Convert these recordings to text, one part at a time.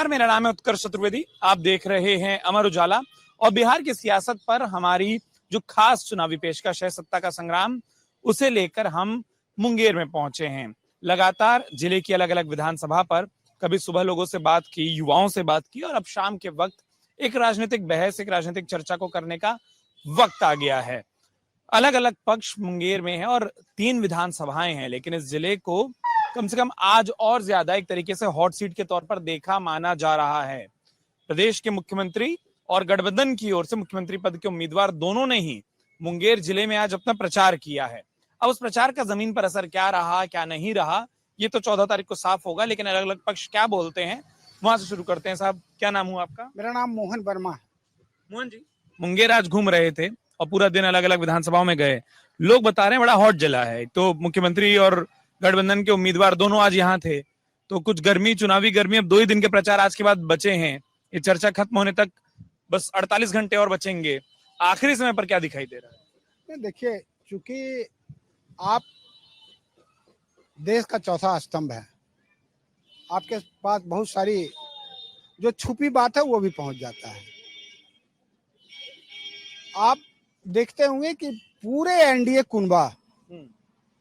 नमस्कार, मेरा नाम है उत्कर्ष चतुर्वेदी। आप देख रहे हैं अमर उजाला और बिहार की सियासत पर हमारी जो खास चुनावी पेशकश है सत्ता का संग्राम, उसे लेकर हम मुंगेर में पहुंचे हैं। लगातार जिले की अलग अलग विधानसभा पर कभी सुबह लोगों से बात की, युवाओं से बात की और अब शाम के वक्त एक राजनीतिक बहस, एक राजनीतिक चर्चा को करने का वक्त आ गया है। अलग अलग पक्ष मुंगेर में है और 3 विधानसभाएं हैं, लेकिन इस जिले को कम से कम आज और ज्यादा एक तरीके से हॉट सीट के तौर पर देखा माना जा रहा है। प्रदेश के मुख्यमंत्री और गठबंधन की ओर से मुख्यमंत्री पद के उम्मीदवार दोनों ने ही मुंगेर जिले में आज अपना प्रचार किया है। अब उस प्रचार का जमीन पर असर क्या रहा, क्या नहीं रहा, ये तो 14 तारीख को साफ होगा, लेकिन अलग अलग पक्ष क्या बोलते हैं वहां से शुरू करते हैं। साहब, क्या नाम हुआ आपका? मेरा नाम मोहन वर्मा है। मोहन जी, मुंगेर आज घूम रहे थे और पूरा दिन अलग अलग विधानसभाओं में गए। लोग बता रहे हैं बड़ा हॉट जिला है, तो मुख्यमंत्री और गठबंधन के उम्मीदवार दोनों आज यहाँ थे, तो कुछ गर्मी, चुनावी गर्मी, अब 2 ही दिन के प्रचार आज के बाद बचे हैं। ये चर्चा खत्म होने तक बस 48 घंटे और बचेंगे। आखिरी समय पर क्या दिखाई दे रहा है? देखिए, चूंकि आप देश का चौथा स्तंभ है, आपके पास बहुत सारी जो छुपी बात है वो भी पहुंच जाता है। आप देखते होंगे कि पूरे एनडीए कुनबा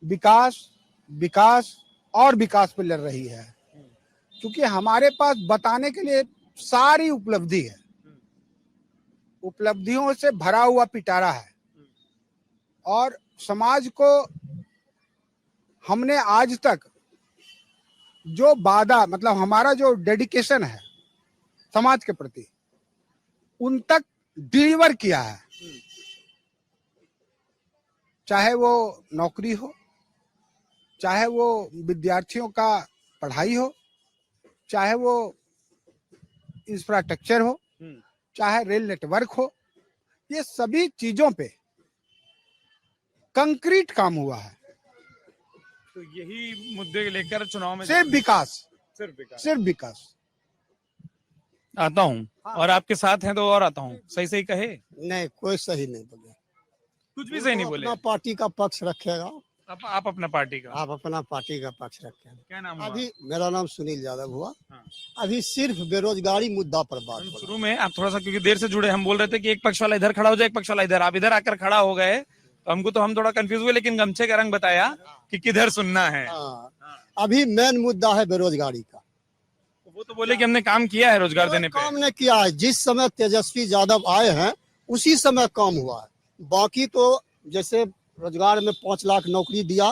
विकास विकास और विकास पे लड़ रही है, क्योंकि हमारे पास बताने के लिए सारी उपलब्धि है, उपलब्धियों से भरा हुआ पिटारा है। और समाज को हमने आज तक जो वादा, मतलब हमारा जो डेडिकेशन है समाज के प्रति, उन तक डिलीवर किया है। चाहे वो नौकरी हो, चाहे वो विद्यार्थियों का पढ़ाई हो, चाहे वो इंफ्रास्ट्रक्चर हो, चाहे रेल नेटवर्क हो, ये सभी चीजों पे कंक्रीट काम हुआ है। तो यही मुद्दे लेकर चुनाव में सिर्फ विकास, सिर्फ विकास आता हूँ। हाँ। और आपके साथ हैं तो और आता हूँ। सही सही कहे? नहीं, कोई सही नहीं बोले, कुछ भी सही नहीं बोले। अपना पार्टी का पक्ष रखेगा। आप अपना पार्टी का? आप अपना पार्टी का पक्ष रखेगा। क्या नाम हुआ? अभी मेरा नाम सुनील यादव हुआ। हाँ। अभी सिर्फ बेरोजगारी मुद्दा पर बात हो शुरू में आप थोड़ा सा, क्योंकि देर से जुड़े, हम बोल रहे थे कि एक पक्ष वाला इधर खड़ा हो जाए, एक पक्ष वाला इधर, आप इधर आकर खड़ा हो गए तो हम थोड़ा कंफ्यूज हुए, लेकिन गमछे का रंग बताया कि किधर सुनना है। हाँ। अभी मेन मुद्दा है बेरोजगारी का। वो तो बोले कि हमने काम किया है रोजगार देने पे। काम ने किया है, जिस समय तेजस्वी यादव आए हैं उसी समय काम हुआ है। बाकी तो जैसे रोजगार में 5 लाख नौकरी दिया,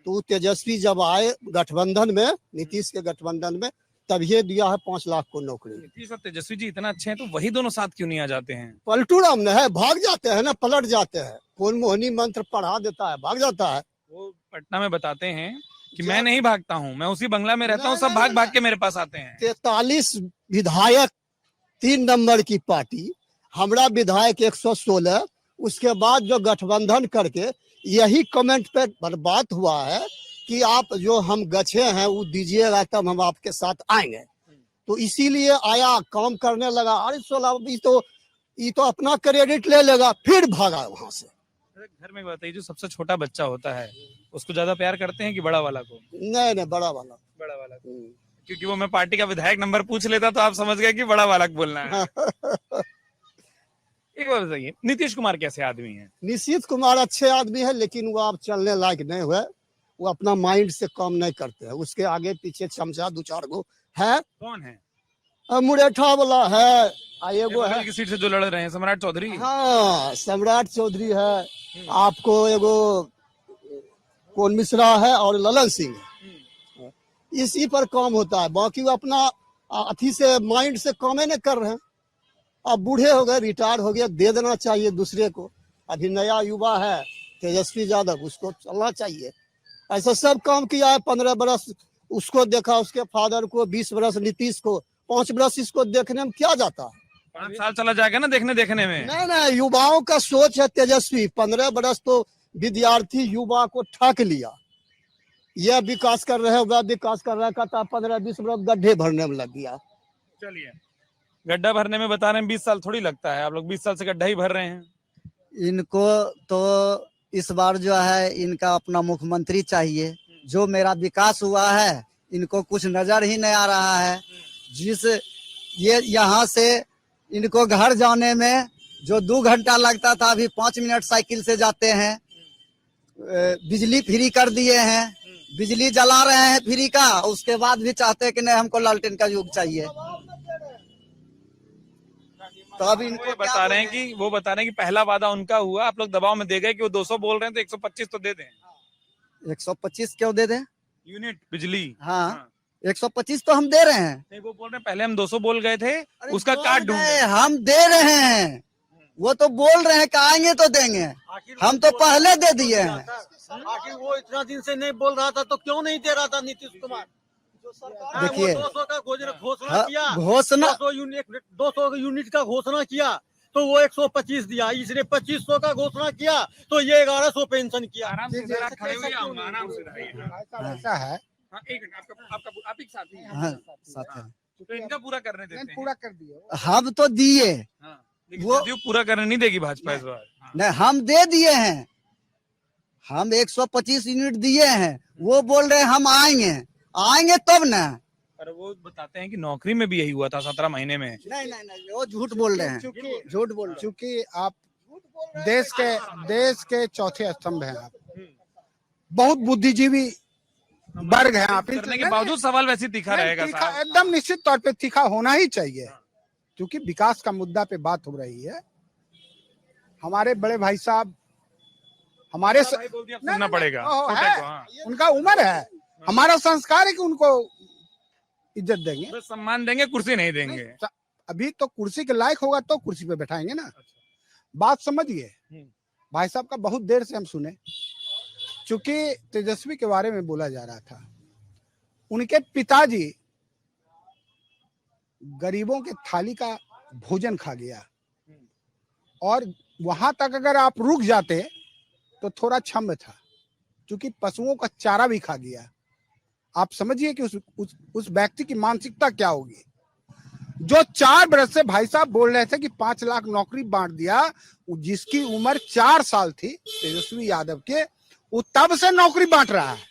तो तेजस्वी जब आए गठबंधन में, नीतीश के गठबंधन में, तब ये दिया है 5 लाख को नौकरी। नीतीश और तेजस्वी जी इतना अच्छे हैं तो वही दोनों साथ क्यों नहीं आ जाते हैं? पलटू राम न है, भाग जाते हैं ना, पलट जाते हैं। कौन मोहनी मंत्र पढ़ा देता है, भाग जाता है। वो पटना में बताते हैं कि मैं नहीं भागता हूँ, मैं उसी बंगला में रहता हूँ, सब भाग भाग के मेरे पास आते हैं। 43 विधायक 3 नंबर की पार्टी, हमरा विधायक 116, उसके बाद जो गठबंधन करके यही कमेंट पे बात हुआ है कि आप जो हम गछे हैं वो दीजिएगा तब हम आपके साथ आएंगे। तो इसीलिए आया, काम करने लगा। अरे 16 ये तो अपना क्रेडिट ले लेगा, फिर भागा वहां से। घर में बताइए, जो सबसे छोटा बच्चा होता है उसको ज्यादा प्यार करते हैं कि बड़ा वाला को? नहीं, बड़ा वाला। बड़ा वाला को, क्योंकि वो मैं पार्टी का विधायक नंबर पूछ लेता तो आप समझ गए कि बड़ा वाला बोलना है। एक बात बताइए, नीतीश कुमार कैसे आदमी है? नीतीश कुमार अच्छे आदमी है, लेकिन वो अब चलने लायक नहीं हुए। वो अपना माइंड से काम नहीं करते हैं। उसके आगे पीछे चमचा 2-4 गो है। कौन है? मुरेठा वाला है, एगो है की सीट से जो लड़ रहे हैं, सम्राट चौधरी। हाँ, सम्राट चौधरी है। आपको एगो कौन मिश्रा है और ललन सिंह है। इसी पर काम होता है। बाकी वो अपना अथी से, माइंड से काम ही नहीं कर रहे हैं। अब बूढ़े हो गए, रिटायर हो गए, दे देना चाहिए दूसरे को। अभी नया युवा है तेजस्वी यादव, उसको चलना चाहिए। ऐसा सब काम किया है। 15 बरस उसको देखा, उसके फादर को, 20 बरस नीतीश को, 5 बरस इसको देखने में क्या जाता है? 5 साल चला जाएगा ना देखने में। नहीं, युवाओं का सोच है तेजस्वी। 15 बरस तो विद्यार्थी युवा को ठग लिया। यह विकास कर रहे हैं, वह विकास कर रहा है, कहता 15-20 बरस गड्ढे भरने में लग गया। चलिए, गड्ढा भरने में बता रहे हैं 20 साल थोड़ी लगता है, आप लोग 20 साल से गड्ढा ही भर रहे हैं। इनको तो इस बार जो है इनका अपना मुख्यमंत्री चाहिए। जो मेरा विकास हुआ है इनको कुछ नजर ही नहीं आ रहा है। जिस ये यहाँ से इनको घर जाने में जो 2 घंटा लगता था अभी 5 मिनट साइकिल से जाते हैं। बिजली फ्री कर दिए हैं, बिजली जला रहे हैं फ्री का, उसके बाद भी चाहते हैं कि नहीं हमको लालटेन का युग चाहिए। तो अब इनको वो बता रहे हैं कि पहला वादा उनका हुआ, आप लोग दबाव में दे गए कि वो 200 बोल रहे हैं तो 125 तो दे दें। 125 क्यों दे दें? यूनिट बिजली। हाँ 125 तो हम दे रहे हैं। नहीं, वो बोल रहे हैं पहले हम 200 बोल गए थे, अरे उसका बोल काट ढूंढ रहे हैं, हम दे रहे हैं। वो तो बोल रहे हैं कि आएंगे तो देंगे, हम तो पहले दे दिए हैं। आखिर वो इतना दिन से नहीं बोल रहा था तो क्यों नहीं दे रहा था नीतीश कुमार? देखिए 200 का घोषणा किया, घोषणा 200 यूनिट का घोषणा किया तो वो 125 दिया, इसने 2500 का घोषणा किया तो ये 1100 पेंशन किया। आराम से जरा खड़े हुए आऊंगा, आराम से रहिए। ऐसा है। हाँ, एक मिनट, आप एक साथ ही हैं। हाँ, साथ है। तो इनका पूरा करने देते हैं। पूरा कर दिए। हम तो दिए, हाँ, लेकिन वो- जदयू पूरा करने नहीं देगी भाजपा इस बार। हाँ। नहीं हम दे दिए हैं, हम 125 यूनिट दिए हैं। वो बोल रहे हैं हम आएंगे तब ना। पर वो बताते हैं कि नौकरी में भी यही हुआ था 17 महीने में। नहीं वो झूठ बोल रहे हैं, झूठ बोल रहे हैं। चूंकि आप देश के चौथे स्तंभ हैं, आप बहुत बुद्धिजीवी वर्ग हैं आप। करने के बावजूद सवाल वैसे तीखा रहेगा तीखा, साहब। एकदम निश्चित तौर पे तीखा होना ही चाहिए, क्योंकि विकास का मुद्दा पे बात हो रही है। हमारे बड़े भाई साहब हमारे भाई बोल दिया, सुनना पड़ेगा ओहो, छोटे है। को। हाँ। उनका उम्र है, हमारा संस्कार है कि उनको इज्जत देंगे। बस सम्मान देंगे, कुर्सी नहीं देंगे। अभी तो कुर्सी के लायक होगा तो कुर्सी पे बैठाएंगे ना। बात समझिए, भाई साहब का बहुत देर से हम सुने, चूंकि तेजस्वी के बारे में बोला जा रहा था। उनके पिताजी गरीबों के थाली का भोजन खा गया, और वहां तक अगर आप रुक जाते तो थोड़ा क्षम्य था, क्योंकि पशुओं का चारा भी खा गया। आप समझिए कि उस व्यक्ति की मानसिकता क्या होगी, जो 4 बरस से भाई साहब बोल रहे थे कि 5 लाख नौकरी बांट दिया। जिसकी उम्र 4 साल थी तेजस्वी यादव के, वो तब से नौकरी बांट रहा है,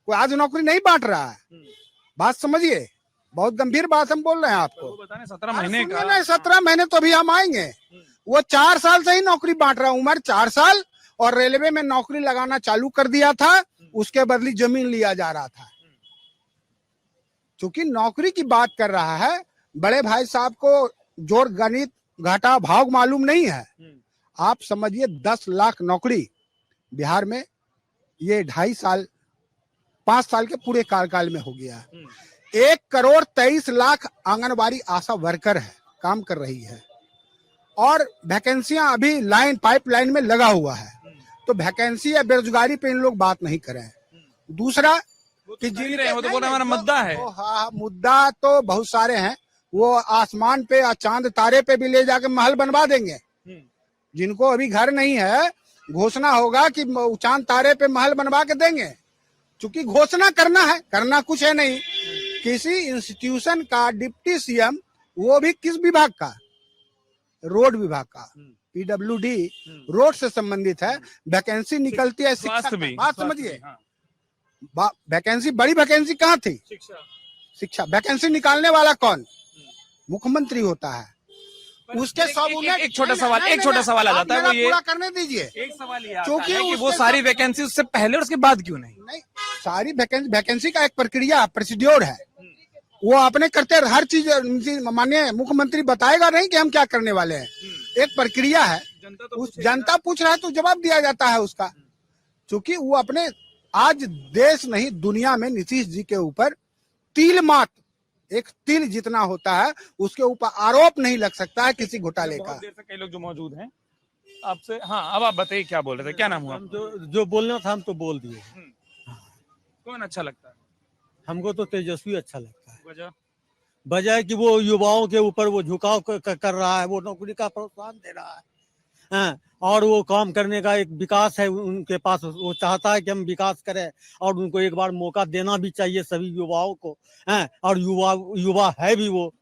कोई आज नौकरी नहीं बांट रहा है। बात समझिए, बहुत गंभीर बात हम बोल रहे हैं आपको। 17 महीने का। 17 महीने तो अभी हम आएंगे। वो 4 साल से ही नौकरी बांट रहा है, उम्र 4 साल, और रेलवे में नौकरी लगाना चालू कर दिया था, उसके बदले जमीन लिया जा रहा था। चूंकि नौकरी की बात कर रहा है, बड़े भाई साहब को जोड़ गणित घाटा भाव मालूम नहीं है। आप समझिए 10 लाख नौकरी बिहार में ये 5 साल के पूरे कार्यकाल में हो गया। 1,23,00,000 आंगनबाड़ी आशा वर्कर है, काम कर रही है, और वैकेंसियां अभी पाइपलाइन में लगा हुआ है। तो वैकेंसी या बेरोजगारी पे इन लोग बात नहीं करें। दूसरा कि जी रहे हैं, वो तो बोल रहे हैं हमारा मुद्दा है। हाँ, मुद्दा तो बहुत सारे हैं। वो आसमान पे और चांद तारे पे भी ले जाके महल बनवा देंगे। जिनको अभी घर नहीं है, घोषणा होगा कि चांद तारे पे महल बनवा के देंगे। चूंकि घोषणा करना है, करना कुछ है नहीं। किसी इंस्टीट्यूशन का डिप्टी सीएम, वो भी किस विभाग का? रोड विभाग का, पीडब्ल्यूडी, रोड से संबंधित है। वैकेंसी निकलती है स्वास्थ्य भी। बात समझिए, वैकेंसी, बड़ी वैकेंसी कहाँ थी? शिक्षा। वैकेंसी निकालने वाला कौन? मुख्यमंत्री होता है। उसके सब एक छोटा सवाल आ जाता है, वो ये पूरा करने दीजिए। एक सवाल ये क्योंकि कि वो सारी वैकेंसी उससे पहले और उसके बाद क्यों नहीं? नहीं, सारी वैकेंसी का एक प्रक्रिया, प्रोसीड्योर है। वो अपने करते हर चीज माननीय मुख्यमंत्री बताएगा नहीं कि हम क्या करने वाले हैं। एक प्रक्रिया है, जनता पूछ रहा है तो जवाब दिया जाता है उसका। क्योंकि वो अपने, आज देश नहीं दुनिया में नीतीश जी के ऊपर तिल मात्र, एक तिल जितना होता है, उसके ऊपर आरोप नहीं लग सकता है किसी घोटाले का। बहुत देर से कई लोग जो मौजूद हैं आपसे। हाँ, अब आप बताइए क्या बोल रहे थे, क्या नाम हुआ? हम जो बोलना था हम तो बोल दिए। कौन अच्छा लगता है? हमको तो तेजस्वी अच्छा लगता है। वजह? बजाय कि वो युवाओं के ऊपर वो झुकाव कर रहा है, वो नौकरी का प्रोत्साहन दे रहा है। हाँ, और वो काम करने का एक विकास है उनके पास, वो चाहता है कि हम विकास करें, और उनको एक बार मौका देना भी चाहिए सभी युवाओं को। हाँ, और युवा है भी वो,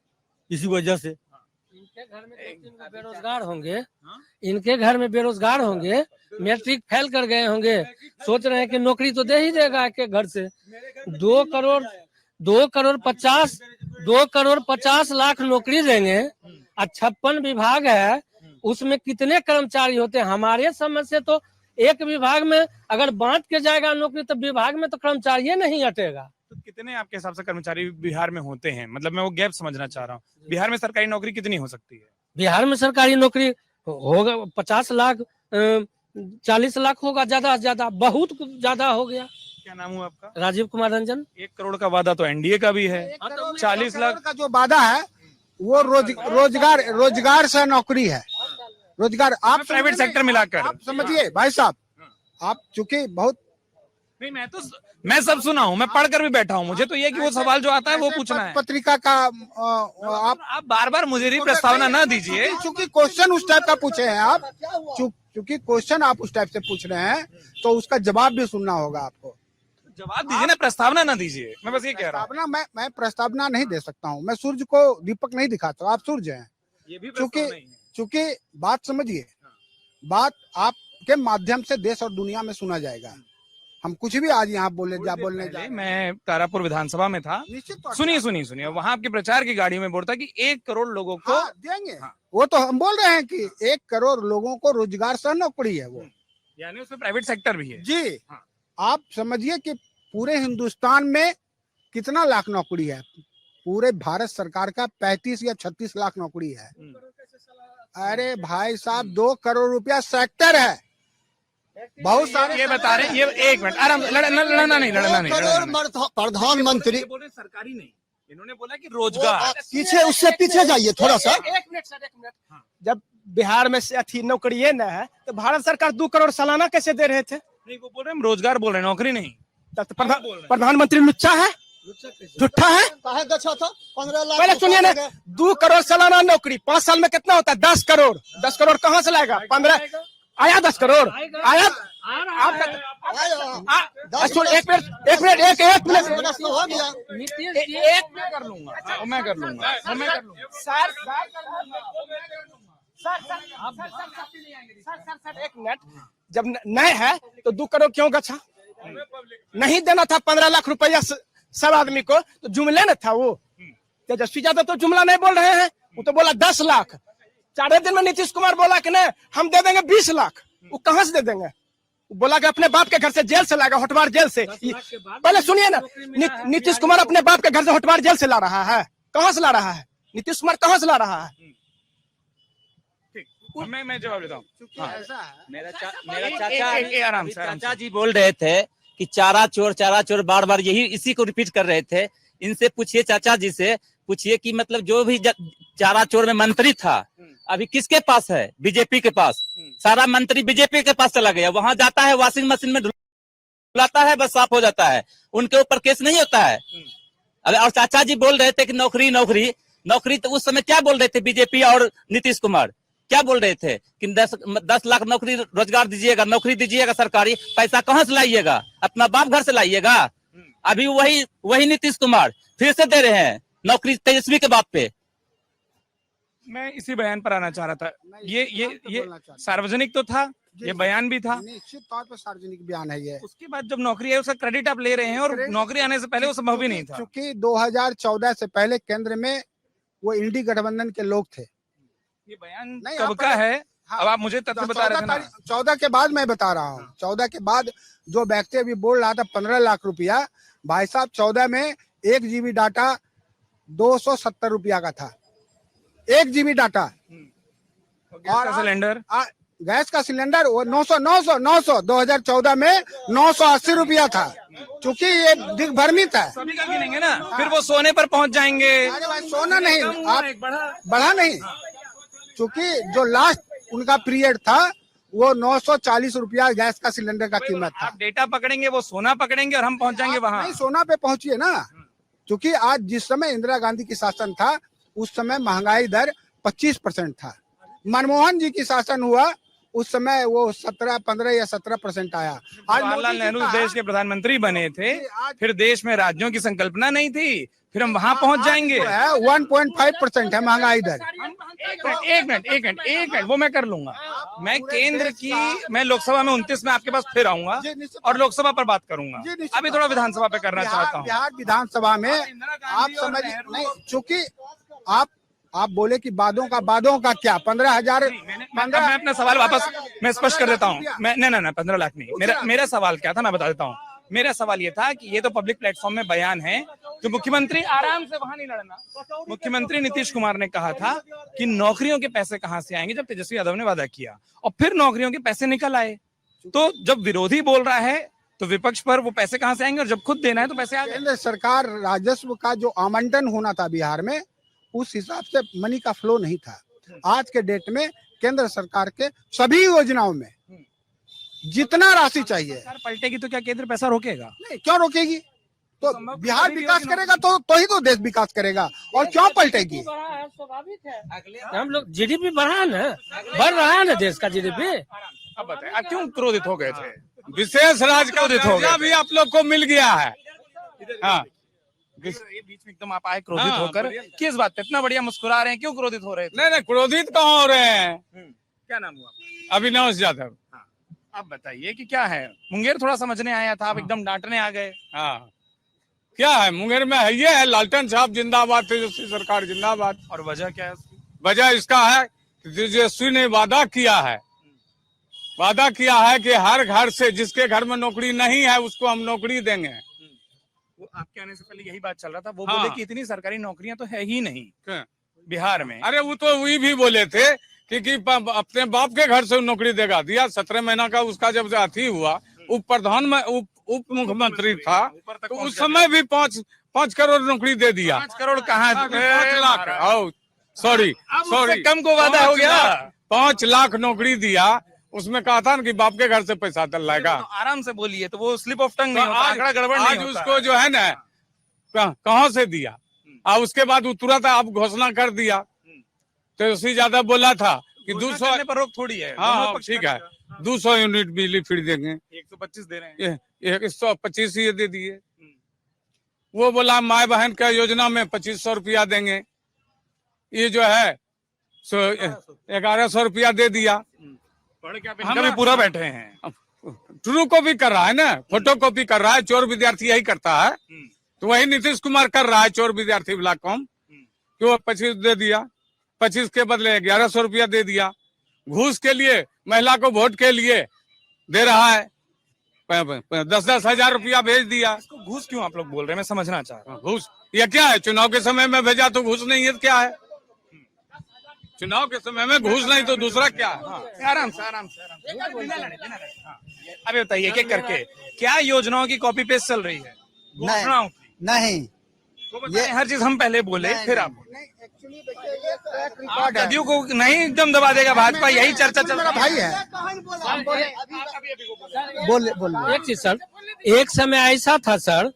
इसी वजह से। इनके घर में 2-3 बेरोजगार होंगे, इनके घर में बेरोजगार होंगे, मैट्रिक फेल कर गए होंगे, सोच रहे हैं कि नौकरी तो दे ही देगा के घर से। 2 करोड़ 50 2,50,00,000 नौकरी देंगे और 56 विभाग है, उसमें कितने कर्मचारी होते हैं? हमारे समझ से तो एक विभाग में अगर बांट के जाएगा नौकरी तो विभाग में तो कर्मचारी नहीं हटेगा। तो कितने आपके हिसाब से कर्मचारी बिहार में होते हैं? मतलब मैं वो गैप समझना चाह रहा हूँ। बिहार में सरकारी नौकरी कितनी हो सकती है? बिहार में सरकारी नौकरी होगा 50 लाख 40 लाख होगा, ज्यादा से ज्यादा, बहुत ज्यादा हो गया। क्या नाम हुआ आपका? राजीव कुमार रंजन। 1 करोड़ का वादा तो एनडीए का भी है। 40 लाख का जो वादा है वो रोजगार से नौकरी है, रोजगार। आप प्राइवेट सेक्टर मिलाकर आप समझिए भाई साहब, आप चूंकि बहुत नहीं, मैं सब सुना हूँ, मैं पढ़कर भी बैठा हूँ। मुझे तो ये कि वो सवाल जो आता है वो पूछना है। पत्रिका का आप बार बार मुझे भी प्रस्तावना न दीजिए। चूंकि क्वेश्चन उस टाइप का पूछे हैं आप, चूंकि क्वेश्चन आप उस टाइप से पूछ रहे हैं तो उसका जवाब भी सुनना होगा आपको। जवाब दीजिए ना, प्रस्तावना ना दीजिए। मैं बस ये कह रहा हूँ। मैं प्रस्तावना नहीं दे सकता हूँ। मैं सूर्य को दीपक नहीं दिखाता, आप सूर्य हैं। ये भी चूंकि बात समझिए, बात आपके माध्यम से देश और दुनिया में सुना जाएगा। हम कुछ भी आज यहाँ बोलने जा मैं तारापुर विधानसभा में था। निश्चित सुनिए वहाँ आपके प्रचार की गाड़ी में बोलता कि 1 करोड़ लोगों को देंगे। वो तो हम बोल रहे हैं कि 1 करोड़ लोगों को रोजगार सह नौकरी है, वो यानी उसमें प्राइवेट सेक्टर भी है जी। आप समझिए कि पूरे हिंदुस्तान में कितना लाख नौकरी है? पूरे भारत सरकार का 35 या 36 लाख नौकरी है। अरे भाई साहब, 2 करोड़ रुपया सेक्टर है। बहुत सारे ये बता रहे हैं। ये 1 मिनट आराम, लड़ना नहीं। प्रधानमंत्री सरकारी नहीं, इन्होंने बोला कि रोजगार। पीछे, उससे पीछे जाइए थोड़ा सा। एक मिनट सर, 1 मिनट। जब बिहार में अथी नौकरी ये न है तो भारत सरकार 2 करोड़ सालाना कैसे दे रहे थे? नहीं, वो बोल रहे हैं हम रोजगार बोल रहे हैं, नौकरी नहीं। प्रधानमंत्री लुच्चा है, झूठा है। 15 लाख पहले सुनिए ना, 2 करोड़ सालाना नौकरी 5 साल में कितना होता है? 10 करोड़। 10 करोड़ कहाँ से लाएगा? 15 आया, 10 करोड़ आया। आपका एक मिनट हो गया। कर लूंगा मैं कर लूंगा। सर 1 मिनट, जब नए है तो 2 करोड़ क्यों गछा? नहीं देना था 15 लाख रुपया सब आदमी को, तो जुमले न था वो। तेजस्वी यादव तो जुमला नहीं बोल रहे हैं, वो तो बोला 10 लाख। 4 दिन में नीतीश कुमार बोला कि नहीं हम दे देंगे 20 लाख। वो कहां से दे देंगे? वो बोला कि अपने बाप के घर से जेल से लाएगा, होटवार जेल से। पहले सुनिए ना, नीतीश कुमार अपने बाप के घर से होटवार जेल से ला रहा है। कहां से ला रहा है नीतीश कुमार? कहां से ला रहा है? मैं जवाब देता हूँ। मेरा चाचा आराम से चाचा जी बोल रहे थे कि चारा चोर बार बार यही इसी को रिपीट कर रहे थे। इनसे पूछिए, चाचा जी से पूछिए कि मतलब जो भी चारा चोर में मंत्री था अभी किसके पास है? बीजेपी के पास। सारा मंत्री बीजेपी के पास चला गया, वहां जाता है वॉशिंग मशीन में धुलाता है, बस साफ हो जाता है, उनके ऊपर केस नहीं होता है। और चाचा जी बोल रहे थे कि नौकरी तो उस समय क्या बोल रहे थे बीजेपी और नीतीश कुमार? क्या बोल रहे थे कि 10 लाख नौकरी रोजगार दीजिएगा, नौकरी दीजिएगा सरकारी। पैसा कहाँ से लाइएगा? अपना बाप घर से लाइएगा। अभी वही नीतीश कुमार फिर से दे रहे हैं नौकरी तेजस्वी के बात पे। मैं इसी बयान पर आना चाह रहा था। ये सार्वजनिक तो था, ये बयान भी था। निश्चित तौर पर सार्वजनिक बयान है ये। उसके बाद जब नौकरी है उसका क्रेडिट आप ले रहे हैं, और नौकरी आने से पहले वो संभव भी नहीं था। क्योंकि 2014 से पहले केंद्र में वो इंडी गठबंधन के लोग थे। ये बयान कब का है? अब आप मुझे तथ्य बता रहे थे ना। 14 के बाद मैं बता रहा हूँ। 14 के बाद जो व्यक्ति अभी बोल रहा था 15 लाख रुपया, भाई साहब 14 में 1 GB डाटा 270 रुपया का था। 1 GB डाटा। और सिलेंडर, गैस का सिलेंडर वो 900 2014 में 980 रुपया था। क्योंकि ये दिग्भ्रमित है। सभी का गिनेंगे ना, फिर वो सोने पर पहुंच जाएंगे। अरे भाई सोना नहीं, आप बढ़ा नहीं। क्योंकि जो लास्ट उनका पीरियड था वो 940 रुपया गैस का सिलेंडर का कीमत था। आप डेटा पकड़ेंगे, वो सोना पकड़ेंगे, और हम पहुंच जाएंगे वहां। नहीं, सोना पे पहुंचिए ना। क्योंकि आज जिस समय इंदिरा गांधी की शासन था उस समय महंगाई दर 25% था। मनमोहन जी की शासन हुआ उस समय वो 17, 15 या 17% आया। आज जवाहरलाल नेहरू देश के प्रधानमंत्री बने थे, आज फिर देश में राज्यों की संकल्पना नहीं थी, फिर हम वहां पहुंच जाएंगे। 1.5% है महंगाई दर। एक मिनट वो मैं कर लूंगा। मैं केंद्र की, मैं लोकसभा में 29 में आपके पास फिर आऊंगा और लोकसभा पर बात करूंगा। अभी थोड़ा विधानसभा पे करना चाहता हूँ। बिहार विधानसभा में आप समझ नहीं, चूंकि आप बोले कि बादों का क्या 15,000। मैं अपना सवाल वापस मैं स्पष्ट कर देता हूँ। मैं नहीं 15 लाख नहीं। मेरा सवाल क्या था मैं बता देता हूँ। मेरा सवाल ये था कि ये तो पब्लिक प्लेटफॉर्म में बयान है कि मुख्यमंत्री, आराम से वहां नहीं लड़ना, मुख्यमंत्री नीतीश कुमार ने कहा था कि नौकरियों के पैसे कहां से आएंगे, जब तेजस्वी यादव ने वादा किया और फिर नौकरियों के पैसे निकल आए। तो जब विरोधी बोल रहा है तो विपक्ष पर वो पैसे कहां से आएंगे, और जब खुद देना है तो पैसे आ गए। केंद्र सरकार राजस्व का जो आवंटन होना था बिहार में, उस हिसाब से मनी का फ्लो नहीं था। आज के डेट में केंद्र सरकार के सभी योजनाओं में जितना राशि चाहिए, सरकार पलटेगी तो क्या केंद्र पैसा रोकेगा? नहीं, क्यों रोकेगी? तो बिहार विकास करेगा तो ही तो देश विकास करेगा, और क्यों पलटेगी? स्वाभाविक है। हम लोग जीडीपी बढ़ा ना, बढ़ रहा है ना देश का जीडीपी। अब बताए आप क्यों क्रोधित हो गए थे? विशेष राज का दर्जा भी आप लोग को मिल गया है। हाँ, बीच में एकदम आप आए क्रोधित हाँ, होकर, किस बात पे इतना बढ़िया मुस्कुरा रहे हैं, क्यों क्रोधित हो रहे थे? नहीं क्रोधित कहाँ हो रहे हैं। क्या नाम हुआ? अविनाश यादव। आप बताइए कि क्या है। मुंगेर थोड़ा समझने आया था, आप एकदम डांटने आ गए। हाँ, क्या है मुंगेर में है, ये है लालटेन साहब जिंदाबाद, तेजस्वी सरकार जिंदाबाद। और वजह क्या है? वजह इसका है कि तेजस्वी ने वादा किया है कि हर घर से, जिसके घर में नौकरी नहीं है उसको हम नौकरी देंगे। वो आपके आने से पहले यही बात चल रहा था। वो हाँ। बोले कि इतनी सरकारी नौकरियां तो है ही नहीं क्या? बिहार में। अरे वो तो वही भी बोले थे कि अपने बाप के घर से नौकरी देगा, दिया 17 महीना का उसका जब अथी हुआ, उप प्रधान में उप मुख्यमंत्री था, तो उस समय भी 5 करोड़ नौकरी दे दिया। 5 करोड़ कहाँ? 5 लाख, सॉरी कम को वादा हो गया। 5 लाख नौकरी दिया, उसमें कहा था ना कि बाप के घर से पैसा डल जाएगा। तो आराम से बोलिए, तो वो स्लिप ऑफ टंग तो नहीं होता, आंकड़ा गड़बड़ नहीं आज होता। उसको जो है ना कहाँ से दिया, और उसके बाद वो तुरंत आप घोषणा कर दिया। तो उसी ज्यादा बोला था कि 200 करने पर रोक थोड़ी है। हाँ ठीक है, 200 यूनिट बिजली फ्री देंगे, 125 दे रहे हैं। 125 ये दे दिए। वो बोला माए बहन का योजना में 2500 रुपया देंगे, ये जो है 1100 रुपया दे दिया। हम भी पूरा बैठे हैं। ट्रू कॉपी कर रहा है ना, फोटो कॉपी कर रहा है, चोर विद्यार्थी यही करता है। तो वही नीतीश कुमार कर रहा है, चोर विद्यार्थी वाला काम। क्यों 25 दे दिया, 25 के बदले 1100 रुपया दे दिया। घूस के लिए, महिला को वोट के लिए दे रहा है, 10-10 हजार रुपया भेज दिया। घूस क्यों आप लोग बोल रहे हैं, मैं समझना चाह रहा हूँ। घूस ये क्या है? चुनाव के समय में भेजा तो घूस नहीं है, तो क्या है? चुनाव के समय में घूस नहीं तो दूसरा क्या है? आराम से अभी बताइए एक करके, क्या योजनाओं की कॉपी पेस्ट चल रही है? घोषणाओं की? नहीं, तो बताएं, हर चीज हम पहले बोले फिर आप जदयू को नहीं एकदम दबा देगा भाजपा, यही चर्चा चल रहा भाई है। बोल एक चीज सर, एक समय ऐसा था सर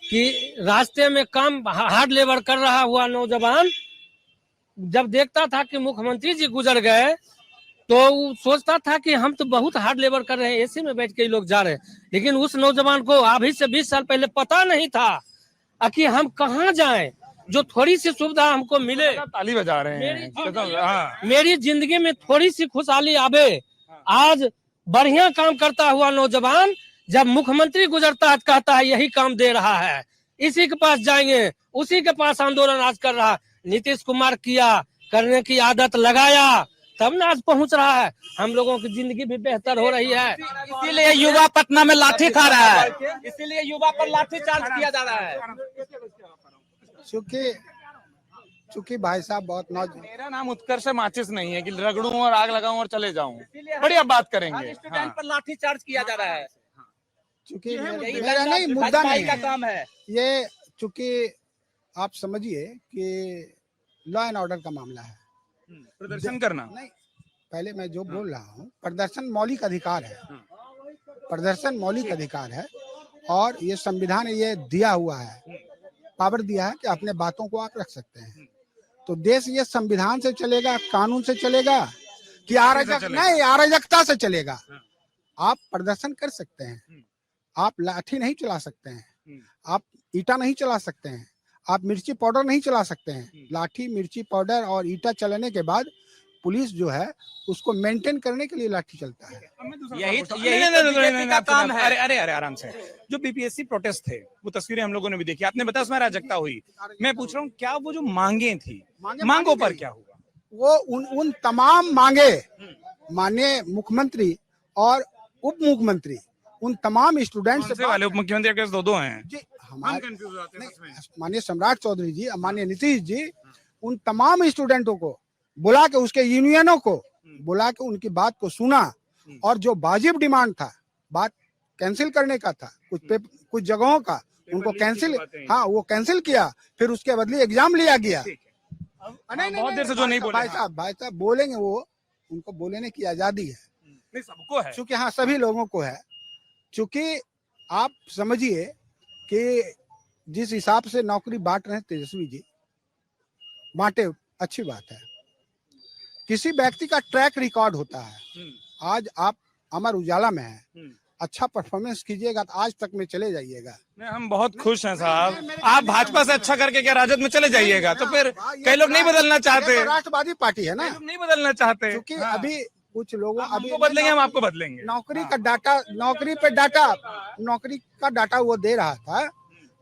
कि रास्ते में काम हार्ड लेबर कर रहा हुआ नौजवान जब देखता था कि मुख्यमंत्री जी गुजर गए तो वो सोचता था कि हम तो बहुत हार्ड लेबर कर रहे हैं, एसी में बैठ के लोग जा रहे हैं। लेकिन उस नौजवान को अभी से 20 साल पहले पता नहीं था कि हम कहाँ जाएं, जो थोड़ी सी सुविधा हमको मिले। ताली बजा रहे हैं। मेरी जिंदगी में थोड़ी सी खुशहाली आवे। आज बढ़िया काम करता हुआ नौजवान जब मुख्यमंत्री गुजरता है कहता है यही काम दे रहा है, इसी के पास जाएंगे, उसी के पास आंदोलन आज कर रहा है। नीतीश कुमार किया, करने की आदत लगाया, तब ना आज पहुंच रहा है। हम लोगों की जिंदगी भी बेहतर हो रही है। इसीलिए युवा पटना में लाठी खा रहा है, इसीलिए युवा पर लाठी चार्ज किया जा रहा है। चूंकि भाई साहब बहुत मेरा नाम उत्कर्ष माचिस नहीं है कि रगड़ूं और आग लगाऊं और चले जाऊं। बढ़िया बात करेंगे। स्टूडेंट पर लाठी चार्ज किया जा रहा है, चूंकि मेरा नहीं मुद्दा नहीं का है काम है ये। चूंकि आप समझिए कि लॉ एंड ऑर्डर का मामला है। प्रदर्शन करना नहीं, पहले मैं जो बोल रहा हूँ, प्रदर्शन मौलिक अधिकार है, प्रदर्शन मौलिक अधिकार है, और ये संविधान ये दिया हुआ है, पावर दिया है कि अपने बातों को आप रख सकते हैं। तो देश ये संविधान से चलेगा, कानून से चलेगा, कि अराजकता से चलेगा। आप प्रदर्शन कर सकते हैं, आप लाठी नहीं चला सकते हैं, आप ईटा नहीं चला सकते हैं, आप मिर्ची पाउडर नहीं चला सकते हैं। लाठी, मिर्ची पाउडर और ईटा चलाने के बाद पुलिस जो है उसको मेंटेन करने के लिए लाठी चलता है। यही नहीं, तो बीजेपी का काम है। अरे आराम से। जो बीपीएससी प्रोटेस्ट थे वो तस्वीरें हम लोगों ने भी देखी, आपने बताया उसमें अराजकता हुई। मैं पूछ रहा हूँ क्या वो जो मांगे थी, मांगों पर क्या हुआ? वो उन तमाम मांगे माननीय मुख्यमंत्री और उप मुख्यमंत्री उन तमाम स्टूडेंट्स कौन से वाले उप मुख्यमंत्री के दो हैं? जी हमारे माननीय सम्राट चौधरी जी, माननीय नीतीश जी, उन तमाम स्टूडेंटों को बुला के, उसके यूनियनों को बुला के उनकी बात को सुना और जो वाजिब डिमांड था, बात कैंसिल करने का था, कुछ जगहों का उनको कैंसिल, हाँ वो कैंसिल किया, फिर उसके बदले एग्जाम लिया गया। नहीं बहुत देर से जो नहीं बोले, भाई साहब बोलेंगे, वो उनको बोलने की आजादी है, नहीं सबको है, क्योंकि हाँ सभी लोगों को है। क्योंकि आप समझिए कि जिस हिसाब से नौकरी बांट रहे हैं तेजस्वी जी, बांटे, अच्छी बात है। किसी व्यक्ति का ट्रैक रिकॉर्ड होता है। आज आप अमर उजाला में हैं, अच्छा परफॉर्मेंस कीजिएगा तो आज तक में चले जाइएगा। हम बहुत खुश हैं साहब। आप भाजपा से अच्छा करके क्या राजद में चले जाइएगा? तो फिर कई लोग नहीं बदलना चाहते, तो राष्ट्रवादी पार्टी है ना, नहीं बदलना चाहते, क्योंकि अभी कुछ लोगों अभी बदलेंगे, हम आपको बदलेंगे। नौकरी का डाटा वो दे रहा था,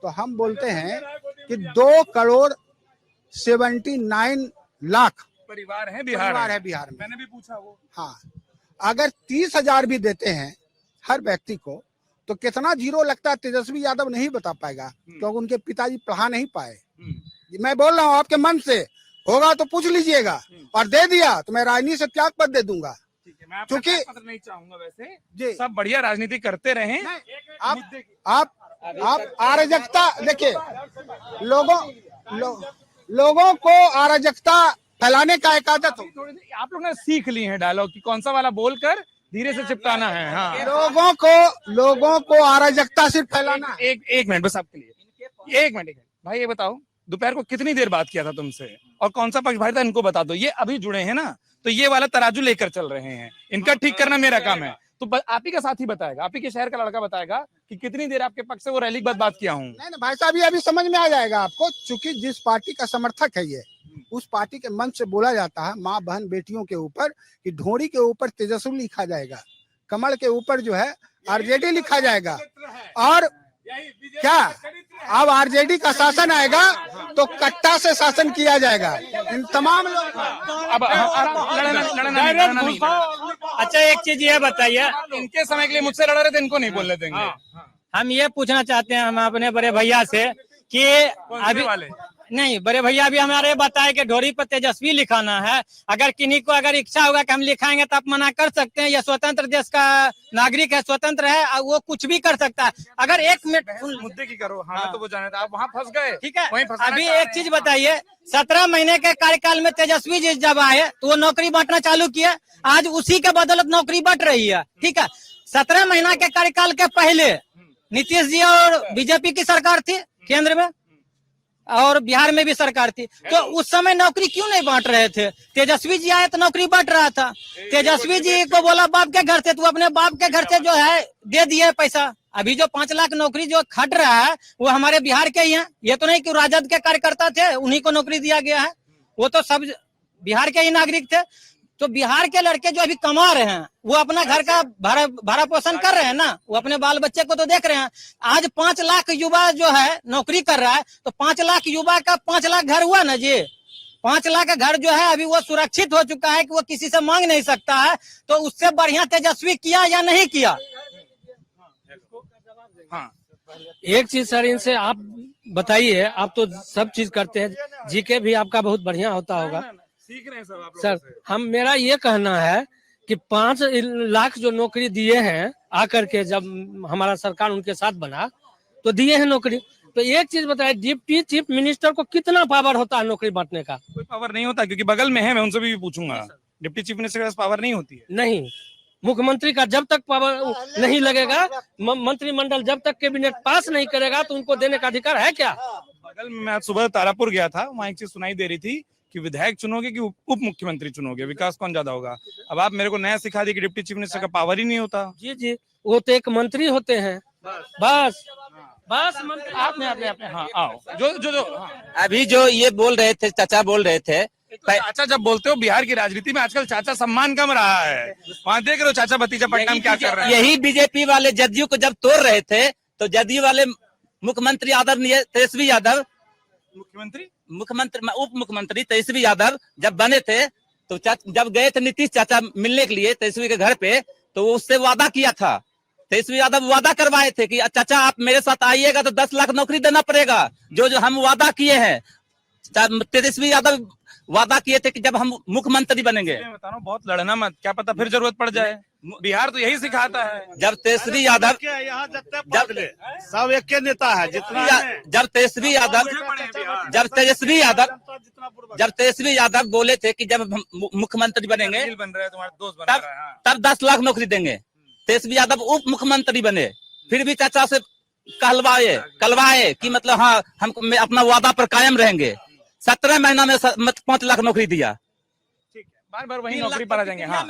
तो हम बोलते हैं कि 2,79,00,000 परिवार है बिहार बिहार में। मैंने भी पूछा वो। हाँ, अगर 30,000 भी देते हैं हर व्यक्ति को, तो कितना जीरो लगता है तेजस्वी यादव नहीं बता पाएगा, क्योंकि उनके पिताजी पढ़ा नहीं पाए। मैं बोल रहा हूँ आपके मन से होगा तो पूछ लीजिएगा, और दे दिया तो मैं राजनीति से त्याग पद दे दूंगा। क्योंकि नहीं चाहूंगा वैसे जी, सब बढ़िया राजनीति करते रहें। आप अराजकता देखिए, लोगों को अराजकता फैलाने का एक आदत हो। आप लोगों ने सीख ली है डायलॉग की कौन सा वाला बोलकर धीरे से चिपकाना है। हाँ, लोगों को अराजकता से फैलाना। एक मिनट बस आपके लिए, एक मिनट भाई, ये बताओ दोपहर को कितनी देर बात किया था तुमसे, और कौन सा पक्षपाती था इनको बता दो। ये अभी जुड़े हैं ना, तो ये वाला तराजू लेकर चल रहे हैं, इनका ठीक करना मेरा काम है। तो आप ही का साथी बताएगा, आप ही के शहर का लड़का बताएगा कि कितनी देर आपके पक्ष से वो रैली के बाद बात किया हूँ। नहीं भाई साहब, ये अभी समझ में आ जाएगा आपको, चूंकि जिस पार्टी का समर्थक है ये, उस पार्टी के मंच से बोला जाता है माँ बहन बेटियों के ऊपर कि ढोड़ी के ऊपर तेजस्वी लिखा जाएगा, कमल के ऊपर जो है आरजेडी लिखा जाएगा, और क्या अब आरजेडी का शासन आएगा तो कट्टा से शासन किया जाएगा। इन तमाम लोग अब लड़ना नहीं। अच्छा एक चीज ये बताइए, इनके समय के लिए मुझसे लड़ रहे थे, इनको नहीं बोलने देंगे। हम ये पूछना चाहते हैं हम अपने बड़े भैया से कि अभी नहीं, बड़े भैया भी हमारे बताए कि ढोरी पर तेजस्वी लिखाना है। अगर किन्हीं को अगर इच्छा होगा कि हम लिखाएंगे तो आप मना कर सकते हैं। यह स्वतंत्र देश का नागरिक है, स्वतंत्र है, वो कुछ भी कर सकता है। अगर एक मिनट मुद्दे की करो, हाँ तो वो जाने, आप वहाँ फंस गए, ठीक है। अभी एक चीज बताइए, 17 महीने के कार्यकाल में तेजस्वी जी जब आए तो वो नौकरी बांटना चालू किया, आज उसी के बदौलत नौकरी बंट रही है, ठीक है। 17 महीना के कार्यकाल के पहले नीतीश जी और बीजेपी की सरकार थी केंद्र में, और बिहार में भी सरकार थी, तो उस समय नौकरी क्यों नहीं बांट रहे थे? तेजस्वी जी आए तो नौकरी बांट रहा था। तेजस्वी जी को बोला बाप के घर से, तो अपने बाप के घर से जो है दे दिए पैसा। अभी जो 5 लाख नौकरी जो खट रहा है वो हमारे बिहार के ही हैं। ये तो नहीं कि राजद के कार्यकर्ता थे उन्हीं को नौकरी दिया गया है, वो तो सब बिहार के ही नागरिक थे। तो बिहार के लड़के जो अभी कमा रहे हैं वो अपना घर का भरा पोषण कर रहे हैं ना, वो अपने बाल बच्चे को तो देख रहे हैं। आज 5 लाख युवा जो है नौकरी कर रहा है, तो 5 लाख युवा का 5 लाख घर हुआ ना जी। 5 लाख का घर जो है अभी वो सुरक्षित हो चुका है कि वो किसी से मांग नहीं सकता है। तो उससे बढ़िया तेजस्वी किया या नहीं किया? हाँ, एक चीज सर इनसे आप बताइए, आप तो सब चीज करते हैं, जीके भी आपका बहुत बढ़िया होता होगा, सीख रहे हैं सब आप सर। हम मेरा ये कहना है कि 5 लाख जो नौकरी दिए हैं आकर के, जब हमारा सरकार उनके साथ बना तो दिए हैं नौकरी। तो एक चीज बताइए, डिप्टी चीफ मिनिस्टर को कितना पावर होता है नौकरी बांटने का? कोई पावर नहीं होता, क्योंकि बगल में है, मैं उनसे भी पूछूंगा। डिप्टी चीफ मिनिस्टर के पास पावर नहीं होती है। नहीं, मुख्यमंत्री का जब तक पावर नहीं लगेगा, मंत्रिमंडल जब तक कैबिनेट पास नहीं करेगा तो उनको देने का अधिकार है क्या? बगल में मैं सुबह तारापुर गया था, वहाँ एक चीज सुनाई दे रही थी कि विधायक चुनोगे कि उप मुख्यमंत्री चुनोगे, विकास कौन ज्यादा होगा? अब आप मेरे को नया सिखा दिए कि डिप्टी चीफ मिनिस्टर का पावर ही नहीं होता। जी जी, वो तो एक मंत्री होते हैं बस मंत्री। आपने हाँ आओ जो हाँ। अभी जो ये बोल रहे थे, चाचा बोल रहे थे, तो चाचा जब बोलते हो, बिहार की राजनीति में आजकल चाचा सम्मान कम रहा है, वहाँ देख रहे हो चाचा भतीजा पट्टा में क्या कर रहे हैं। यही बीजेपी वाले जदयू को जब तोड़ रहे थे, तो जदयू वाले मुख्यमंत्री आदरणीय तेजस्वी यादव, उप मुख्यमंत्री तेजस्वी यादव जब बने थे, तो जब गए थे नीतीश चाचा मिलने के लिए तेजस्वी के घर पे, तो उससे वादा किया था। तेजस्वी यादव वादा करवाए थे कि चाचा आप मेरे साथ आइएगा तो 10 लाख नौकरी देना पड़ेगा, जो हम वादा किए हैं। तेजस्वी यादव वादा किए थे कि जब हम मुख्यमंत्री बनेंगे। मैं बता रहा हूँ, बहुत लड़ना मत, क्या पता फिर जरूरत पड़ जाए। बिहार तो यही सिखाता है। जब तेजस्वी यादव सब एक के नेता है, जितना जब तेजस्वी यादव बोले थे कि जब हम मुख्यमंत्री बनेंगे बन रहा है, तुम्हारे दोस्त बन रहा है, तब 10 लाख नौकरी देंगे। तेजस्वी यादव उप मुख्यमंत्री बने, फिर भी चाचा से कलवाए कि मतलब हाँ हम अपना वादा पर कायम रहेंगे। 17 महीना में 5 लाख नौकरी दिया। बार बार वही नौकरी पर आ जाएंगे। हाँ,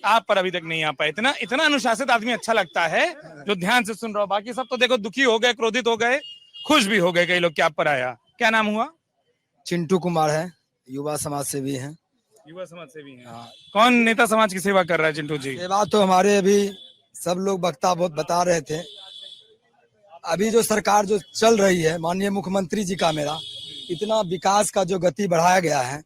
आप पर अभी तक नहीं आ पाए। इतना अनुशासित आदमी अच्छा लगता है जो ध्यान से सुन रहा हो। बाकी सब तो देखो दुखी हो गए, क्रोधित हो गए, खुश भी हो गए कई लोग कि आप पर आया। क्या नाम हुआ? चिंटू कुमार है, युवा समाज सेवी हैं। युवा समाज सेवी हैं। कौन नेता समाज की सेवा कर रहा है चिंटू जी? सेवा तो हमारे अभी सब लोग वक्ता बहुत बता रहे थे। अभी जो सरकार जो चल रही है, माननीय मुख्यमंत्री जी का, मेरा इतना विकास का जो गति बढ़ाया गया है,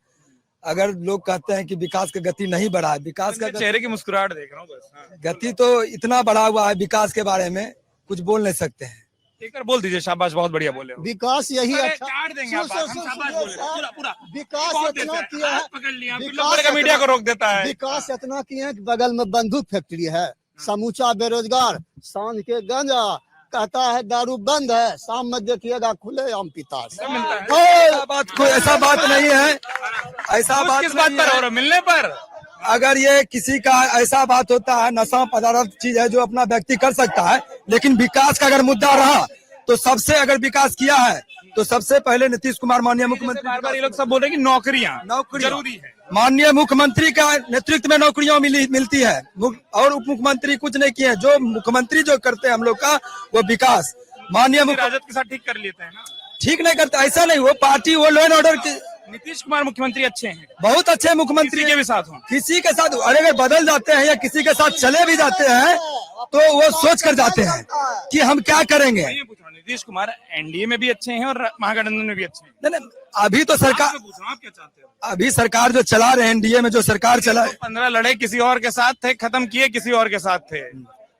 अगर लोग कहते हैं कि विकास का गति नहीं बढ़ा है, विकास का चेहरे की मुस्कुराहट देख रहा हूँ बस। हाँ। गति तो इतना बढ़ा हुआ है, विकास के बारे में कुछ बोल नहीं सकते हैं। एक बार बोल दीजिए, शाबाश, बहुत बढ़िया बोले हो। विकास यही अरे, अच्छा काट देंगे आप, हम शाबाश बोले पूरा पूरा। विकास बहुत इतना देते किया हैं, है, हाथ पकड़ लिया, फिर विकास लोग बोलेगा मीडिया को रोक देता है। विकास इतना किए हैं कि बगल में बंदूक फैक्ट्री है, समूचा बेरोजगार, सांझ के गंजा कहता है दारू बंद है, शाम में देखिएगा खुले आम पीता है। ऐसा बात नहीं है, ऐसा बात किस बात पर हो रहा है? मिलने पर अगर ये किसी का ऐसा बात होता है, नशा पदार्थ चीज है जो अपना व्यक्ति कर सकता है, लेकिन विकास का अगर मुद्दा रहा तो सबसे अगर विकास किया है तो सबसे पहले नीतीश कुमार माननीय मुख्यमंत्री। बार बार ये लोग सब बोल रहे हैं कि नौकरियां जरूरी है। माननीय मुख्यमंत्री का नेतृत्व में नौकरियां मिलती है, और उप मुख्यमंत्री कुछ नहीं किए। जो मुख्यमंत्री जो करते हैं हम लोग का वो विकास, माननीय राजद के साथ ठीक कर लेते हैं ना। ठीक नहीं करता, ऐसा नहीं। वो पार्टी वो लॉ एंड ऑर्डर की। नीतीश कुमार मुख्यमंत्री अच्छे हैं, बहुत अच्छे मुख्यमंत्री किसी के भी साथ हो, किसी के साथ अगर बदल जाते हैं या किसी के साथ चले भी जाते हैं तो वो सोच कर जाते हैं कि हम क्या करेंगे। नीतीश कुमार एनडीए में भी अच्छे हैं और महागठबंधन में भी अच्छे हैं। नहीं, अभी तो सरकार, आप क्या चाहते हो? अभी सरकार जो चला रहे हैं, एनडीए में जो सरकार चला, 15 लड़े किसी और के साथ थे, खत्म किए किसी और के साथ थे,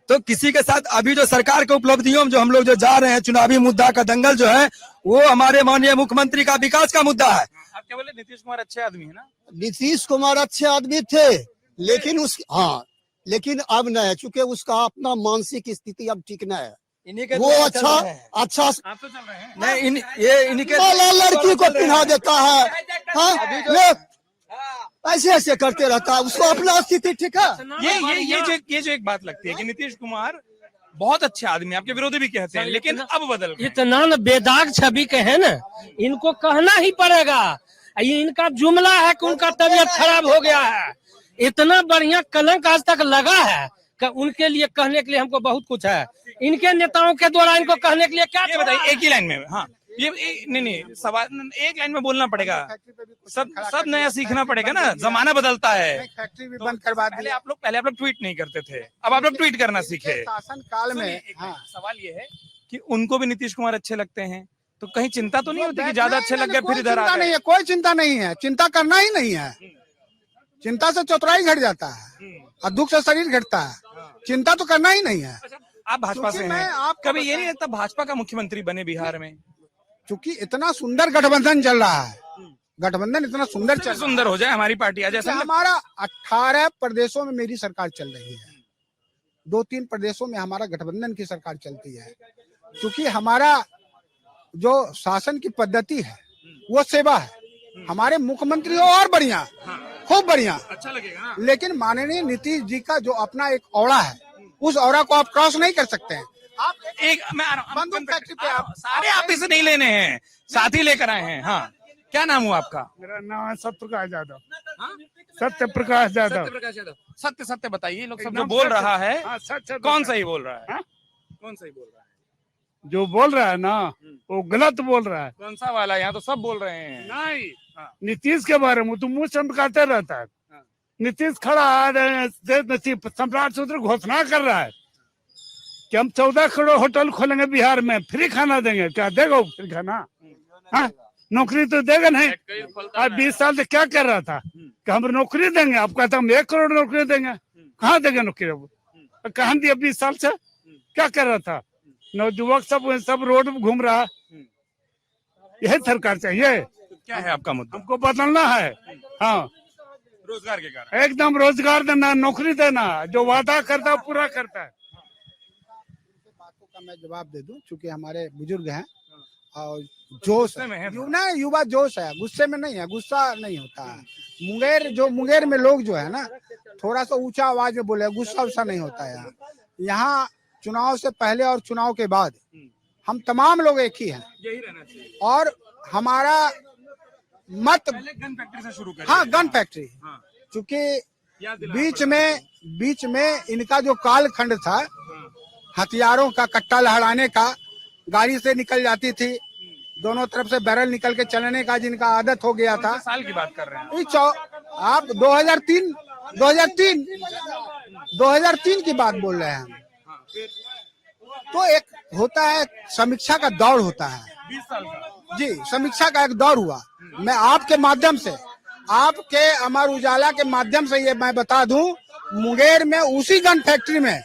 तो किसी के साथ। अभी जो सरकार के उपलब्धियों में जो हम लोग जो जा रहे हैं, चुनावी मुद्दा का दंगल जो है, वो हमारे माननीय मुख्यमंत्री का विकास का मुद्दा है। आप क्या बोले? नीतीश कुमार अच्छे आदमी है ना? नीतीश कुमार अच्छे आदमी थे, लेकिन लेकिन अब नहीं है, चूंकि उसका अपना मानसिक स्थिति अब ठीक नहीं है। वो अच्छा आप तो चल रहे हैं। नहीं, ये इन्हीं के लड़की को पिन्हा देता है, ऐसे ऐसे करते रहता है, उसको अपना स्थिति ठीक है। ये जो एक बात लगती है कि नीतीश कुमार बहुत अच्छे आदमी, आपके विरोधी भी कहते हैं, लेकिन अब बदल गए। इतना न बेदाग छवि के है ना, इनको कहना ही पड़ेगा। ये इनका जुमला है कि उनका तबीयत खराब हो गया है। इतना बढ़िया कलंक आज तक लगा है कि उनके लिए कहने के लिए हमको बहुत कुछ है। इनके नेताओं के द्वारा इनको कहने के लिए क्या बताइए एक ही लाइन में। हाँ, ये नहीं सवाल एक लाइन में बोलना पड़ेगा। सब नया सीखना पड़ेगा ना, जमाना बदलता है। फैक्ट्री भी बंद करवा दी। पहले आप लोग ट्वीट नहीं करते थे, अब आप लोग ट्वीट करना सीखे। शासन काल में सवाल ये है कि उनको भी नीतीश कुमार अच्छे लगते हैं, तो कहीं चिंता तो नहीं होती कि ज्यादा अच्छे लग गए फिर इधर आ गए? कोई चिंता नहीं है, चिंता करना ही नहीं है। चिंता से चतुराई घट जाता है और दुख से शरीर घटता है। चिंता तो करना ही नहीं है। आप भाजपा से हैं, कभी ये नहीं लगता भाजपा का मुख्यमंत्री बने बिहार में? क्योंकि इतना सुंदर गठबंधन चल रहा है, गठबंधन इतना सुंदर हो जाए, हमारी पार्टी आ जाए। हमारा 18 प्रदेशों में मेरी सरकार चल रही है, 2-3 प्रदेशों में हमारा गठबंधन की सरकार चलती है। क्योंकि हमारा जो शासन की पद्धति है वो सेवा है। हमारे मुख्यमंत्री और बढ़िया, खूब बढ़िया, अच्छा लगेगा ना। लेकिन माननीय नीतीश जी का जो अपना एक औरा है, उस औरा को आप क्रॉस नहीं कर सकते हैं। आप मैं आ रहा हूं, बंदूक फैक्ट्री पे आप सारे आप इसे नहीं लेने हैं, साथ ही लेकर आए हैं। हाँ, क्या नाम हुआ आपका? मेरा नाम है सत्यप्रकाश यादव। हाँ? सत्यप्रकाश यादव। सत्यप्रकाश यादव। सत्य सत्य बताइए, ये लोग सब जो एकदम बोल सत्य। रहा है हाँ, सच कौन सही बोल रहा है? हाँ? कौन सही बोल रहा है? जो बोल रहा है ना वो गलत बोल रहा है। कौन सा वाला? यहाँ तो सब बोल रहे हैं। नहीं, हाँ। नीतीश के बारे में तो मुंह चमकाते रहता है। हाँ। नीतीश खड़ा है, सम्राट सूत्र घोषणा कर रहा है कि हम 14 करोड़ होटल खोलेंगे बिहार में, फ्री खाना देंगे। क्या देगा वो फ्री खाना? हाँ? नौकरी तो देगा नहीं। आज 20 साल से क्या कर रहा था कि हम नौकरी देंगे, आप कहते हम 1 करोड़ नौकरी देंगे। कहाँ देंगे नौकरी? वो कहाँ दिया? 20 साल से क्या कर रहा था? नौजुवक सब रोड में घूम रहा। यही सरकार चाहिए। क्या है आपका मुद्दा? हमको बदलना है। हाँ, रोजगार के कारण। एकदम रोजगार देना, नौकरी देना, जो वादा करता है पूरा करता है। बातों का मैं जवाब दे दूं, चूंकि हमारे बुजुर्ग हैं और जोश है, युवा जोश है, गुस्से में नहीं है, गुस्सा नहीं होता है। मुंगेर में लोग जो है ना थोड़ा सा ऊंचा आवाज में बोले, गुस्सा उस्सा नहीं होता है। यहाँ चुनाव से पहले और चुनाव के बाद हम तमाम लोग एक ही हैं। यही रहना चाहिए। और हमारा मत गन फैक्ट्री से शुरू करें। हाँ, गन फैक्ट्री। हाँ। क्योंकि बीच में इनका जो कालखंड था, हथियारों का कट्टा लहराने का, गाड़ी से निकल जाती थी, दोनों तरफ से बैरल निकल के चलने का जिनका आदत हो गया था। साल की बात कर रहे हैं आप 2003 की बात बोल रहे हैं। तो एक होता है समीक्षा का दौर होता है। 20 साल का जी, समीक्षा का एक दौर हुआ। मैं आपके माध्यम से, आपके अमर उजाला के माध्यम से ये मैं बता दूं, मुंगेर में उसी गन फैक्ट्री में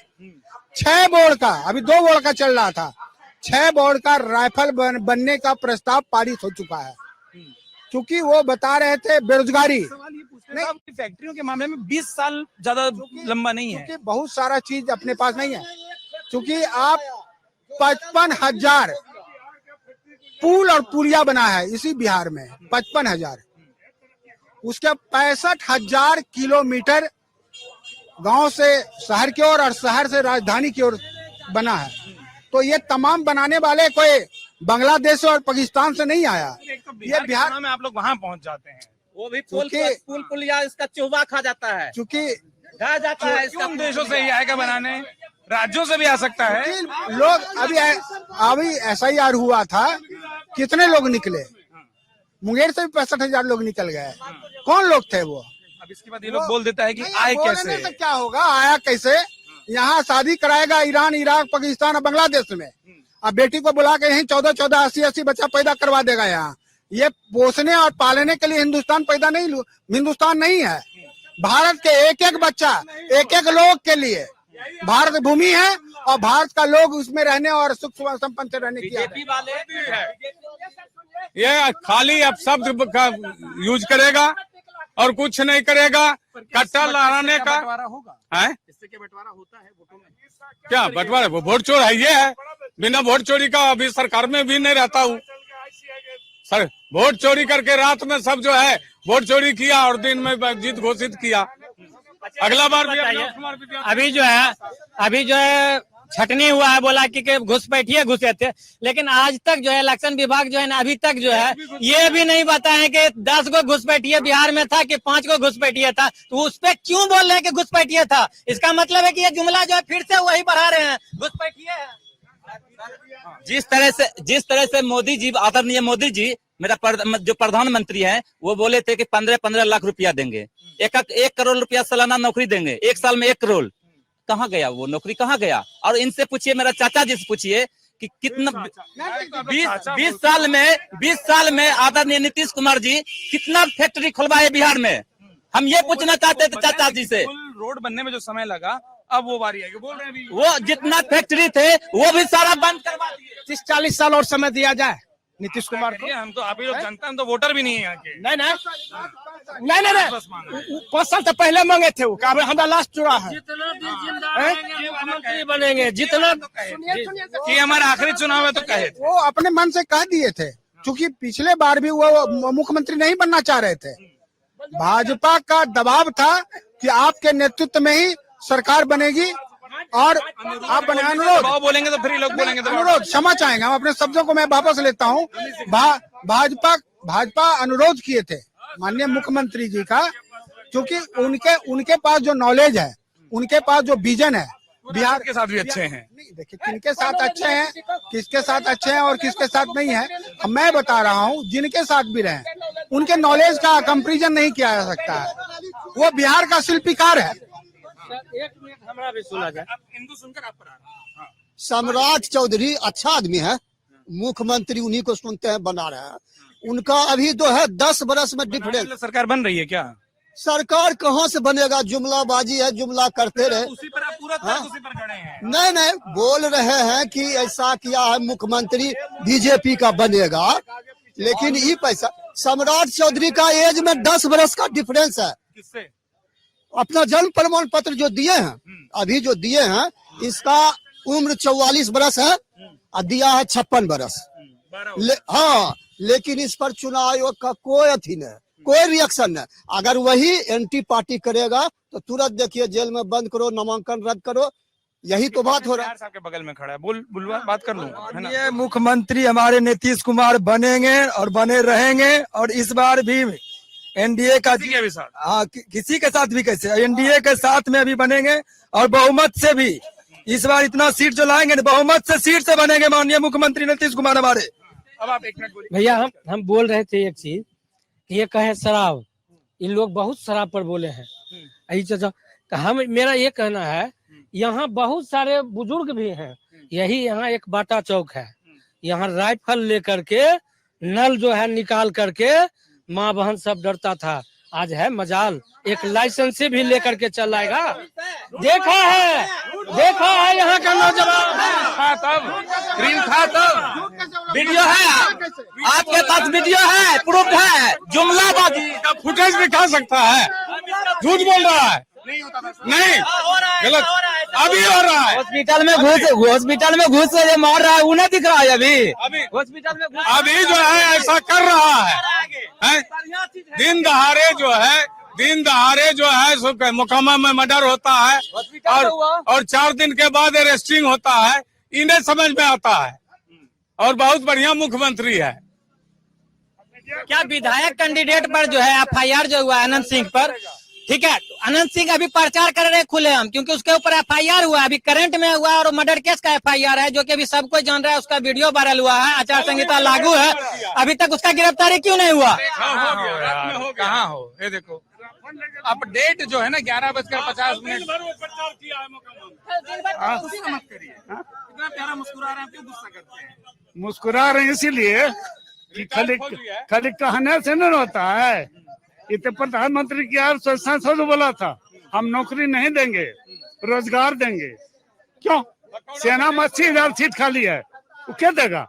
6 बोर्ड का, अभी 2 बोर्ड का चल रहा था, 6 बोर्ड का राइफल बनने का प्रस्ताव पारित हो चुका है। क्योंकि वो बता रहे थे बेरोजगारी। नहीं, फैक्ट्रियों के मामले में 20 साल ज्यादा लंबा नहीं है। क्योंकि बहुत सारा चीज अपने पास नहीं है। क्योंकि आप 55,000 पुल और पुलिया बना है इसी बिहार में, 55,000। उसके 65,000 किलोमीटर गांव से शहर की ओर और शहर से राजधानी की ओर बना है। तो ये तमाम बनाने वाले कोई बांग्लादेश और पाकिस्तान से नहीं आया। ये बिहार में आप लोग वहां पहुंच जाते हैं, वो भी पुल पुलिया इसका चौबा खा जाता है, क्योंकि खा जाता है। इसका देशों से ही आएगा बनाने, राज्यों से भी आ सकता है। लोग अभी SIR हुआ था, कितने लोग निकले? मुंगेर से भी 65,000 लोग निकल गए। कौन लोग थे वो? अब इसके बाद ये लोग बोल देता है कि आए कैसे? से क्या होगा? आया कैसे? यहाँ शादी कराएगा ईरान, इराक, पाकिस्तान और बांग्लादेश में। अब बेटी को बुला के यहीं 14 80 बच्चा पैदा करवा देगा। यहाँ ये पोसने और पालने के लिए हिंदुस्तान हिंदुस्तान नहीं है। भारत के एक एक बच्चा, एक एक लोग के लिए भारत भूमि है और भारत का लोग उसमें रहने और सुख संपन्न से रहने की वाले ये खाली अब शब्द का यूज करेगा और कुछ नहीं करेगा। कट्टा लहराने का होगा है। इससे क्या बंटवारा होता है वोटों में? क्या बंटवारा? वोट चोर है ये है। बिना वोट चोरी का अभी सरकार में भी नहीं रहता हूँ सर। वोट चोरी करके रात में सब जो है वोट चोरी किया और दिन में जीत घोषित किया। अगला बार भी अभी जो है छटनी हुआ है, बोला कि घुसपैठिए घुसे थे, लेकिन आज तक जो है इलेक्शन विभाग जो है ना अभी तक जो है ये भी नहीं बताए कि 10 को घुसपैठिए बिहार में था कि 5 को घुसपैठिए था। तो उस पे क्यों बोल रहे हैं कि घुसपैठिए था? इसका मतलब है कि ये जुमला जो है फिर से वही बढ़ा रहे हैं, घुसपैठिए है। जिस तरह से मोदी जी, आदरणीय मोदी जी, जो प्रधानमंत्री हैं, वो बोले थे कि 15-15 लाख रुपया देंगे, 1 करोड़ रुपया सालाना नौकरी देंगे, 1 साल में 1 करोड़। कहाँ गया वो नौकरी? कहाँ गया? और इनसे पूछिए, मेरा चाचा जी से पूछिए कि कितना 20 साल में आदरणीय नीतीश कुमार जी कितना फैक्ट्री खुलवाए बिहार में? हम ये पूछना चाहते थे चाचा जी से। रोड बनने में जो समय लगा, अब वो बारी है। बोल रहे हैं अभी वो जितना फैक्ट्री थे वो भी सारा बंद करवा दिए। 30-40 साल और समय दिया जाए नीतीश कुमार को। हम तो आप ही लोग जनता, हम तो वोटर भी नहीं है यहाँ के। नहीं 5 साल तो पहले मांगे थे वो, हमारा लास्ट चुरा है। जितना दिन जिंदा रहेंगे मुख्यमंत्री बनेंगे, जितना कि हमारा आखिरी चुनाव है तो कहे थे। वो अपने मन से कह दिए थे, क्योंकि पिछले बार भी वो मुख्यमंत्री नहीं बनना चाह रहे थे। भाजपा का दबाव था कि आपके नेतृत्व में ही सरकार बनेगी और आप बने। अनुरोध बोलेंगे तो फिर लोग बोलेंगे तो अनुरोध, क्षमा चाहेंगे हम, अपने शब्दों को मैं वापस लेता हूँ। भाजपा भाजपा अनुरोध किए थे माननीय मुख्यमंत्री जी का, क्योंकि उनके पास जो नॉलेज है, उनके पास जो विजन है, बिहार के साथ भी अच्छे हैं। नहीं, देखिए किनके साथ अच्छे हैं, किसके साथ अच्छे हैं और किसके साथ नहीं है, मैं बता रहा हूँ जिनके साथ भी रहे, उनके नॉलेज का कंपैरिजन नहीं किया जा सकता है। वो बिहार का शिल्पकार है। एक मिनट हमारा भी सुना जाए। हिंदू सुनकर आप पर आ रहे हैं। सम्राट चौधरी अच्छा आदमी है, मुख्यमंत्री उन्हीं को सुनते हैं, बना रहे हैं। उनका अभी जो है 10 बरस में डिफरेंस। सरकार बन रही है क्या? सरकार कहाँ से बनेगा, जुमलाबाजी है, जुमला करते रहे। उसी पर आप पूरा तर्क उसी पर गड़े हैं। नहीं बोल रहे हैं कि ऐसा किया है मुख्यमंत्री बीजेपी का बनेगा, लेकिन ये पैसा सम्राट चौधरी का एज में 10 बरस का डिफरेंस है। किससे? अपना जन्म प्रमाण पत्र जो दिए हैं, अभी जो दिए हैं, इसका उम्र 44 बरस है और दिया है 56 बरस। हाँ, लेकिन इस पर चुनाव आयोग का कोई अथी नहीं, कोई रिएक्शन नहीं। अगर वही एंटी पार्टी करेगा तो तुरंत देखिए जेल में बंद करो, नामांकन रद्द करो, यही तो बात हो रहा है। साहब के बगल में खड़ा है, बुलवा बात कर लूंगा, है ना? ये मुख्यमंत्री हमारे नीतीश कुमार बनेंगे और बने रहेंगे, और इस बार भी एनडीए का किसी के भी साथ? हाँ, किसी के साथ भी कैसे, एनडीए के साथ में भी बनेंगे और बहुमत से भी। इस बार इतना सीट जो लाएंगे, बहुमत से सीट से बनेंगे माननीय मुख्यमंत्री नीतीश कुमार हमारे। अब आप 1 मिनट बोलिए। भैया हम बोल रहे थे एक चीज, ये कहे शराब, इन लोग बहुत शराब पर बोले हैं। हम मेरा ये कहना है, यहाँ बहुत सारे बुजुर्ग भी हैं। यही यहाँ एक बाटा चौक है, यहाँ राइफल लेकर के नल जो है निकाल करके माँ बहन सब डरता था, आज है मजाल, एक लाइसेंस भी लेकर के चलाएगा। देखा है यहाँ का नौजवान था तब रील था तब वीडियो है, आपके पास वीडियो है, प्रूफ है, जुमलाबाजी का फुटेज दिखा सकता है। झूठ बोल रहा है, नहीं गलत, अभी हो रहा है। हॉस्पिटल में घुस से मार रहा है, उन्हें दिख रहा है अभी हॉस्पिटल में अभी जो है ऐसा कर रहा है? दिन दहाड़े जो है मुकम्मा में मर्डर होता है और 4 दिन के बाद अरेस्टिंग होता है, इन्हें समझ में आता है। और बहुत बढ़िया मुख्यमंत्री है। क्या विधायक कैंडिडेट पर जो है एफआईआर जो हुआ अनंत सिंह पर, ठीक है, अनंत सिंह अभी प्रचार कर रहे खुले हम, क्योंकि उसके ऊपर एफआईआर हुआ, अभी करंट में हुआ और मर्डर केस का एफआईआर है, जो कि अभी सब कोई जान रहा है। उसका वीडियो वायरल हुआ है, आचार संहिता लागू है, अभी तक उसका गिरफ्तारी क्यों नहीं हुआ? कहाँ हो? ये देखो अपडेट जो है ना 11:50 प्रचार किया है मत करिए। इतना प्यारा मुस्कुरा रहे हैं, क्यों गुस्सा करते हैं? मुस्कुरा रहे हैं इसीलिए कि खाली कहने से नहीं होता है। इतने प्रधानमंत्री की यार संसद बोला था हम नौकरी नहीं देंगे, रोजगार देंगे। क्यों? सेना में 80,000 सीट खाली है, वो क्या देगा?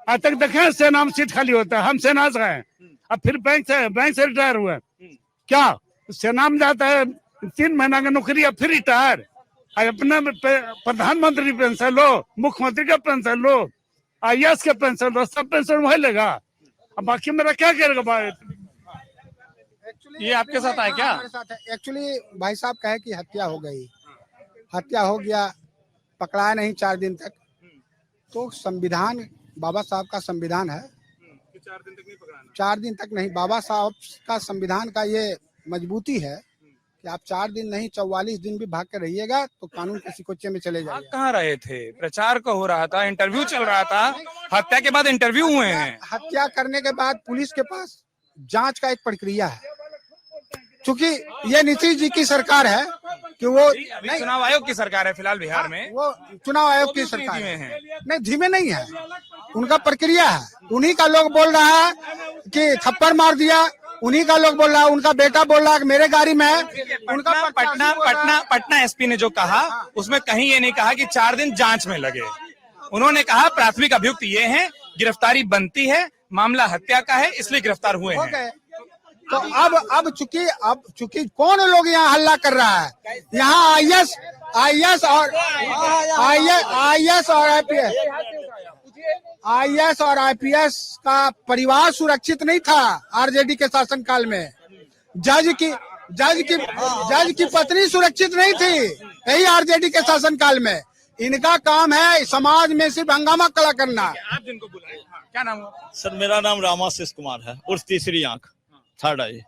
आज तक देखे सेना में सीट खाली होता है? हम सेना से हैं, अब फिर बैंक से रिटायर हुए। क्या सेना में जाता है 3 महीना की नौकरी, अब फिर रिटायर। अपने प्रधानमंत्री पेंशन लो, मुख्यमंत्री का पेंशन लो, IAS का पेंशन लो, सब पेंशन वही लेगा। अब बाकी मेरा क्या करेगा? ये आपके साथ है क्या? हमारे साथ है। एक्चुअली भाई साहब कहे कि हत्या हो गई, हत्या हो गया, पकड़ाया नहीं 4 दिन तक। तो संविधान, बाबा साहब का संविधान है, 4 दिन तक नहीं, बाबा साहब का संविधान का ये मजबूती है कि आप 4 दिन नहीं 44 दिन भी भाग के रहिएगा तो कानून किसी कोचे में चले आप जाएगा। कहाँ रहे थे? प्रचार का हो रहा था, इंटरव्यू चल रहा था, हत्या के बाद इंटरव्यू हुए हैं। हत्या करने के बाद पुलिस के पास जांच का एक प्रक्रिया है, क्योंकि ये नीतीश जी की सरकार है कि वो अभी चुनाव आयोग की सरकार है फिलहाल बिहार में, वो चुनाव आयोग की सरकार धीमे है। हैं। नहीं, धीमे नहीं है, उनका प्रक्रिया है। उन्हीं का लोग बोल रहा है कि थप्पड़ मार दिया, उन्हीं का लोग बोल रहा है, उनका बेटा बोल रहा है कि मेरे गाड़ी में है। उनका पटना एसपी ने जो कहा उसमें कहीं ये नहीं कहा कि 4 दिन जांच में लगे। उन्होंने कहा प्राथमिक अभियुक्त ये हैं, गिरफ्तारी बनती है, मामला हत्या का है, इसलिए गिरफ्तार हुए हैं। तो अब चूंकि कौन लोग यहाँ हल्ला कर रहा है, यहाँ IAS और IPS का परिवार सुरक्षित नहीं था आरजेडी के शासनकाल में। जज की पत्नी सुरक्षित नहीं थी यही आरजेडी के शासनकाल में। इनका काम है समाज में सिर्फ हंगामा कला करना। आप जिनको बुलाए, हाँ, क्या नाम हुआ? सर मेरा नाम रामाशीष कुमार है उर्फ तीसरी आंख, थर्ड आई।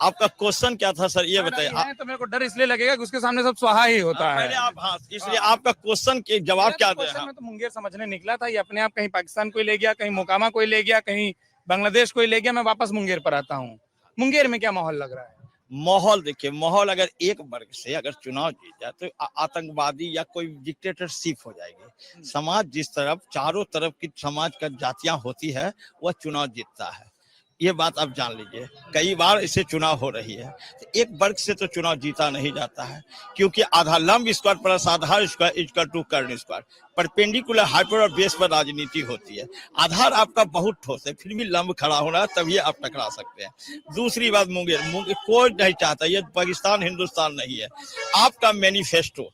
आपका क्वेश्चन क्या था सर, ये बताइए। है तो मेरे को डर इसलिए लगेगा कि उसके सामने सब स्वाहा ही होता है। पहले आप, हाँ, इसलिए आपका क्वेश्चन के जवाब क्या दे? क्वेश्चन में तो मुंगेर समझने निकला था, ये अपने आप कहीं पाकिस्तान कोई ले गया, कहीं मोकामा कोई ले गया, कहीं बांग्लादेश कोई ले गया, मैं वापस मुंगेर पर आता हूँ। मुंगेर में क्या माहौल लग रहा है? माहौल देखिए, माहौल अगर एक वर्ग से अगर चुनाव जीत जाए तो आतंकवादी या कोई डिक्टेटरशिप हो जाएगी। समाज जिस तरफ, चारों तरफ की समाज का जातियां होती है, वह चुनाव जीतता है। ये बात आप जान लीजिए, कई बार इसे चुनाव हो रही है। तो एक वर्ग से तो चुनाव जीता नहीं जाता है, क्योंकि आधा लंब स्क्वायर प्लस आधार स्क्वायर इक्वल टू कर्ण स्क्वायर, परपेंडिकुलर हाइपर और बेस पर राजनीति होती है। आधार आपका बहुत ठोस है, फिर भी लंब खड़ा होना, तभी आप टकरा सकते हैं। दूसरी बात, मुंगेर कोई नहीं चाहता, ये पाकिस्तान हिंदुस्तान नहीं है। आपका मैनिफेस्टो,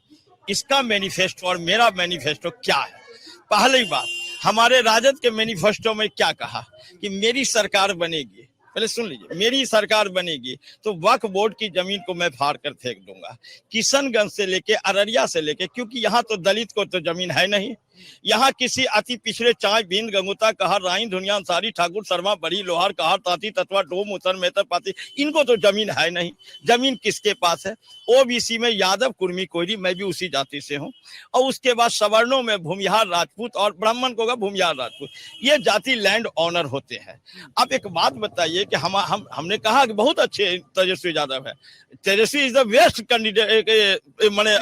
इसका मैनिफेस्टो और मेरा मैनिफेस्टो क्या है? पहली बात, हमारे राजद के मैनिफेस्टो में क्या कहा कि मेरी सरकार बनेगी, पहले सुन लीजिए, मेरी सरकार बनेगी तो वक्फ बोर्ड की जमीन को मैं फाड़ कर फेंक दूंगा। किशनगंज से लेके अररिया से लेके, क्योंकि यहाँ तो दलित को तो जमीन है नहीं, यहाँ किसी अति पिछड़े चाय बीन गंगुता कहर राइन धुनिया अंसारी ठाकुर शर्मा बड़ी लोहार कहर ताती तत्वा डोम उतर मेहतर पाती, इनको तो जमीन है नहीं। जमीन किसके पास है? ओबीसी में यादव कुर्मी कोयरी, मैं भी उसी जाति से हूँ। और उसके बाद सवर्णों में भूमिहार राजपूत और ब्राह्मण को होगा भूमिहार राजपूत। ये जाति लैंड ऑनर होते हैं। अब एक बात बताइए कि हमने कहा कि बहुत अच्छे तेजस्वी यादव है, तेजस्वी इज द बेस्ट कैंडिडेट, माने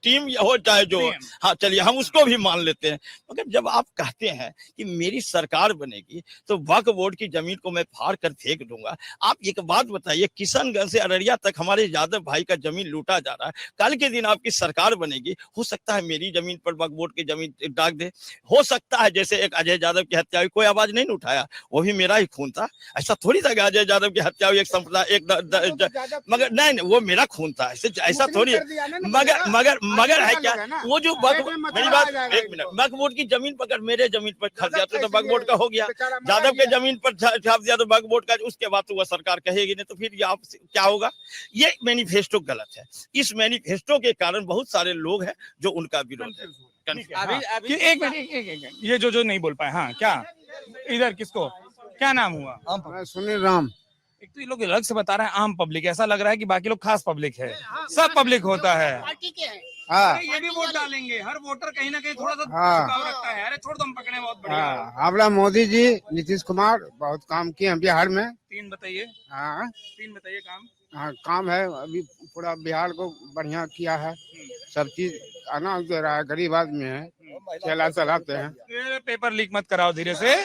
टीम हो चाहे जो, हाँ चलिए हम उसको भी मान लेते हैं। मगर जब आप कहते हैं कि मेरी सरकार बनेगी तो वक्फ बोर्ड की जमीन को मैं फाड़ कर फेंक दूंगा, आप एक बात बताइए, किशनगंज से अररिया तक हमारे यादव भाई का जमीन लूटा जा रहा है। कल के दिन आपकी सरकार बनेगी, हो सकता है मेरी जमीन पर वक्फ बोर्ड की जमीन डाक दे, हो सकता है जैसे एक अजय यादव की हत्या हुई, कोई आवाज नहीं उठाया, वो भी मेरा ही खून था। ऐसा थोड़ी था कि अजय यादव की हत्या हुई एक संप्रदाय मगर नहीं, वो मेरा खून था, ऐसा थोड़ी। मगर है क्या, वो जो मेरी बात, एक मिनट, वक्फ बोर्ड की जमीन पर मेरे जमीन पर खर्च जाते तो वक्फ बोर्ड का हो गया, यादव के जमीन पर छाप दिया तो वक्फ बोर्ड का, उसके बाद तो वह सरकार कहेगी नहीं, तो फिर ये आप क्या होगा? ये मैनिफेस्टो गलत है। इस मैनिफेस्टो के कारण बहुत सारे लोग हैं जो उनका विरोध है। अभी एक मिनट, ये जो नहीं बोल पाए, हाँ क्या इधर किसको, क्या नाम हुआ? सुनील राम। एक तो ये लोग अलग से बता रहे हैं आम पब्लिक, ऐसा लग रहा है कि बाकी लोग खास पब्लिक है, सब पब्लिक होता है। हाँ, ये भी वोट डालेंगे, हर वोटर कहीं ना कहीं थोड़ा सा हाँ, झुकाव रखता है। अरे छोड़ दो, हम पकड़े, बहुत बढ़िया। हाँ, आपला मोदी जी, नीतीश कुमार बहुत काम किए हैं बिहार में। तीन बताइए। हाँ, तीन बताइए काम। हाँ, काम है, अभी पूरा बिहार को बढ़िया किया है, सब चीज अनाज दे रहा है, गरीब आदमी है, ठेला चलाते हैं। पेपर लीक मत कराओ धीरे से,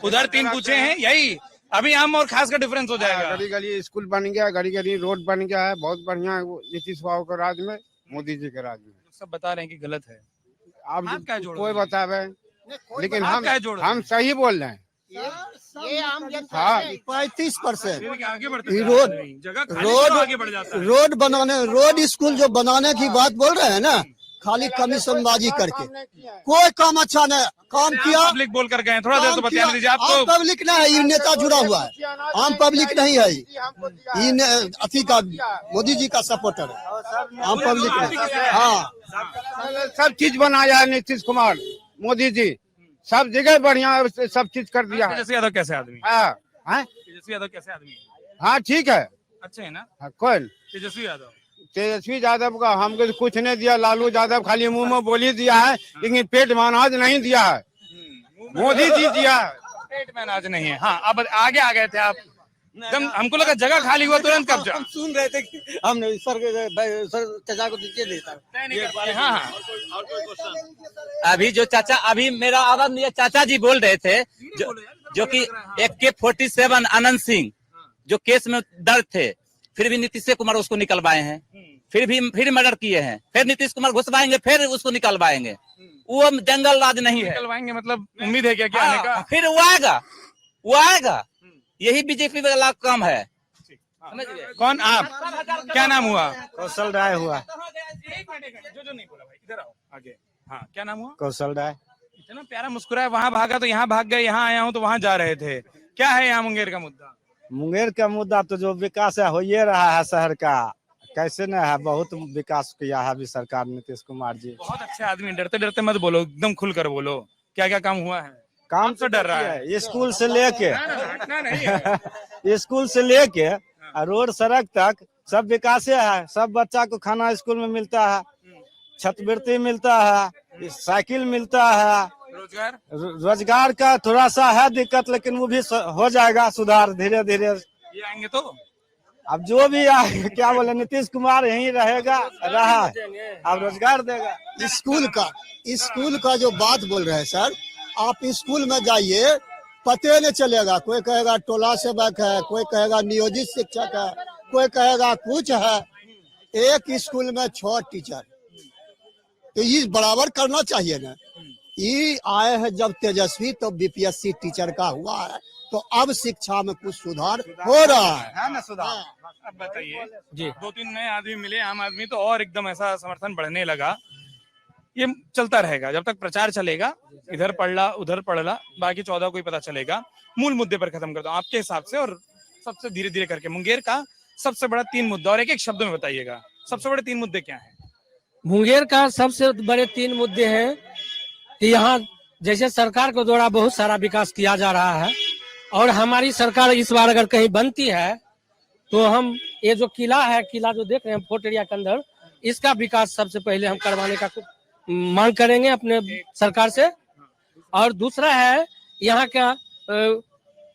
उधर तीन पूछे हैं, यही अभी आम और खास का डिफरेंस हो जाएगा। गली गली स्कूल बन गया, गली गली रोड बन गया है, बहुत बढ़िया नीतीश बाबू के राज में, मोदी जी के राज में। सब बता रहे हैं कि गलत है, आप क्या जोड़ कोई बतावे, लेकिन हम सही बोल रहे हैं। ये आम जनता हाँ, 35% आगे बढ़ते रोड जगह खाली आगे बढ़ जाता है। रोड बनाने, रोड स्कूल जो बनाने की बात बोल रहे हैं ना, खाली कमीशनबाजी करके कोई काम अच्छा नहीं काम किया। पब्लिक बोल कर गए, थोड़ा देर तो बता दीजिए। आम आपको पब्लिक नहीं है, ये नेता जुड़ा हुआ है, आम पब्लिक नहीं है, ये अथी का मोदी जी का सपोर्टर है, आम पब्लिक नहीं। हाँ, सब चीज बनाया है नीतीश कुमार, मोदी जी सब जगह बढ़िया सब चीज कर दिया है। तेजस्वी यादव कैसे आदमी? हाँ, तेजस्वी यादव कैसे आदमी? हाँ ठीक है, अच्छे है ना? कौन? तेजस्वी यादव। तेजस्वी यादव का हमको तो कुछ नहीं दिया, लालू यादव खाली मुंह में बोली दिया है, लेकिन पेट में अनाज नहीं दिया है, मोदी जी दिया है। पेट में अनाज नहीं है। हाँ, अब आगे आ गए थे आप, एकदम हमको लगा जगह खाली हुआ तुरंत कब्जा। हम सुन रहे थे कि हमने सर चाचा को दीजिए देता। हाँ, अभी जो चाचा, अभी मेरा आवाज नहीं है, चाचा जी बोल रहे थे जो कि AK-47 आनंद सिंह जो केस में दर्ज थे, फिर भी नीतीश कुमार उसको निकलवाए हैं, फिर मर्डर किए हैं, फिर नीतीश कुमार घुसवाएंगे, फिर उसको निकलवाएंगे। वो जंगल राज नहीं है। निकलवाएंगे मतलब उम्मीद है क्या आने का? फिर वो आएगा, यही बीजेपी वाला काम है। कौन आप, क्या नाम हुआ? कौशल राय हुआ। जो नहीं बोला भाई, इधर आओ आगे। हाँ, क्या नाम हुआ? कौशल राय। इतना प्यारा मुस्कुराया, वहाँ भागा तो यहाँ भाग गए, यहाँ आया हूँ तो वहाँ जा रहे थे। क्या है यहाँ मुंगेर का मुद्दा? मुंगेर का मुद्दा तो जो विकास है हो ये रहा है शहर का, कैसे न है, बहुत विकास किया है अभी सरकार नीतीश कुमार जी। बहुत अच्छे आदमी, डरते डरते मत बोलो, एकदम खुलकर बोलो, क्या क्या काम हुआ है? काम तो डर रहा है। स्कूल से लेके हटना नहीं है। स्कूल से लेके रोड सड़क तक सब विकास है। सब बच्चा को खाना स्कूल में मिलता है, छात्रवृत्ति मिलता है, साइकिल मिलता है। रोजगार का थोड़ा सा है दिक्कत, लेकिन वो भी हो जाएगा सुधार धीरे धीरे। ये आएंगे तो अब जो भी आए, क्या बोले, नीतीश कुमार यहीं रहेगा, रहा अब रोजगार देगा। स्कूल का जो बात बोल रहे हैं सर, आप स्कूल में जाइए, पते नहीं चलेगा। कोई कहेगा टोला सेवक है, कोई कहेगा नियोजित शिक्षक है, कोई कहेगा कुछ है। एक स्कूल में 6 टीचर, तो ये बराबर करना चाहिए ना। ये आए हैं जब तेजस्वी, तो बीपीएससी टीचर का हुआ है, तो अब शिक्षा में कुछ सुधार हो रहा है ना सुधार। अब बताइए जी। 2-3 नए आदमी मिले, आम आदमी तो और एकदम ऐसा समर्थन बढ़ने लगा। ये चलता रहेगा जब तक प्रचार चलेगा, इधर पढ़ला उधर पढ़ला, बाकी 14 को ही पता चलेगा। मूल मुद्दे पर खत्म करता हूँ आपके हिसाब से, और सबसे धीरे धीरे करके मुंगेर का सबसे बड़ा 3 मुद्दा, और एक एक शब्द में बताइएगा सबसे बड़े 3 मुद्दे क्या है? मुंगेर का सबसे बड़े 3 मुद्दे हैं कि यहाँ जैसे सरकार के द्वारा बहुत सारा विकास किया जा रहा है, और हमारी सरकार इस बार अगर कहीं बनती है तो हम ये जो किला है, किला जो देख रहे हैं फोर्ट एरिया के अंदर, इसका विकास सबसे पहले हम करवाने का मांग करेंगे अपने सरकार से। और दूसरा है यहाँ का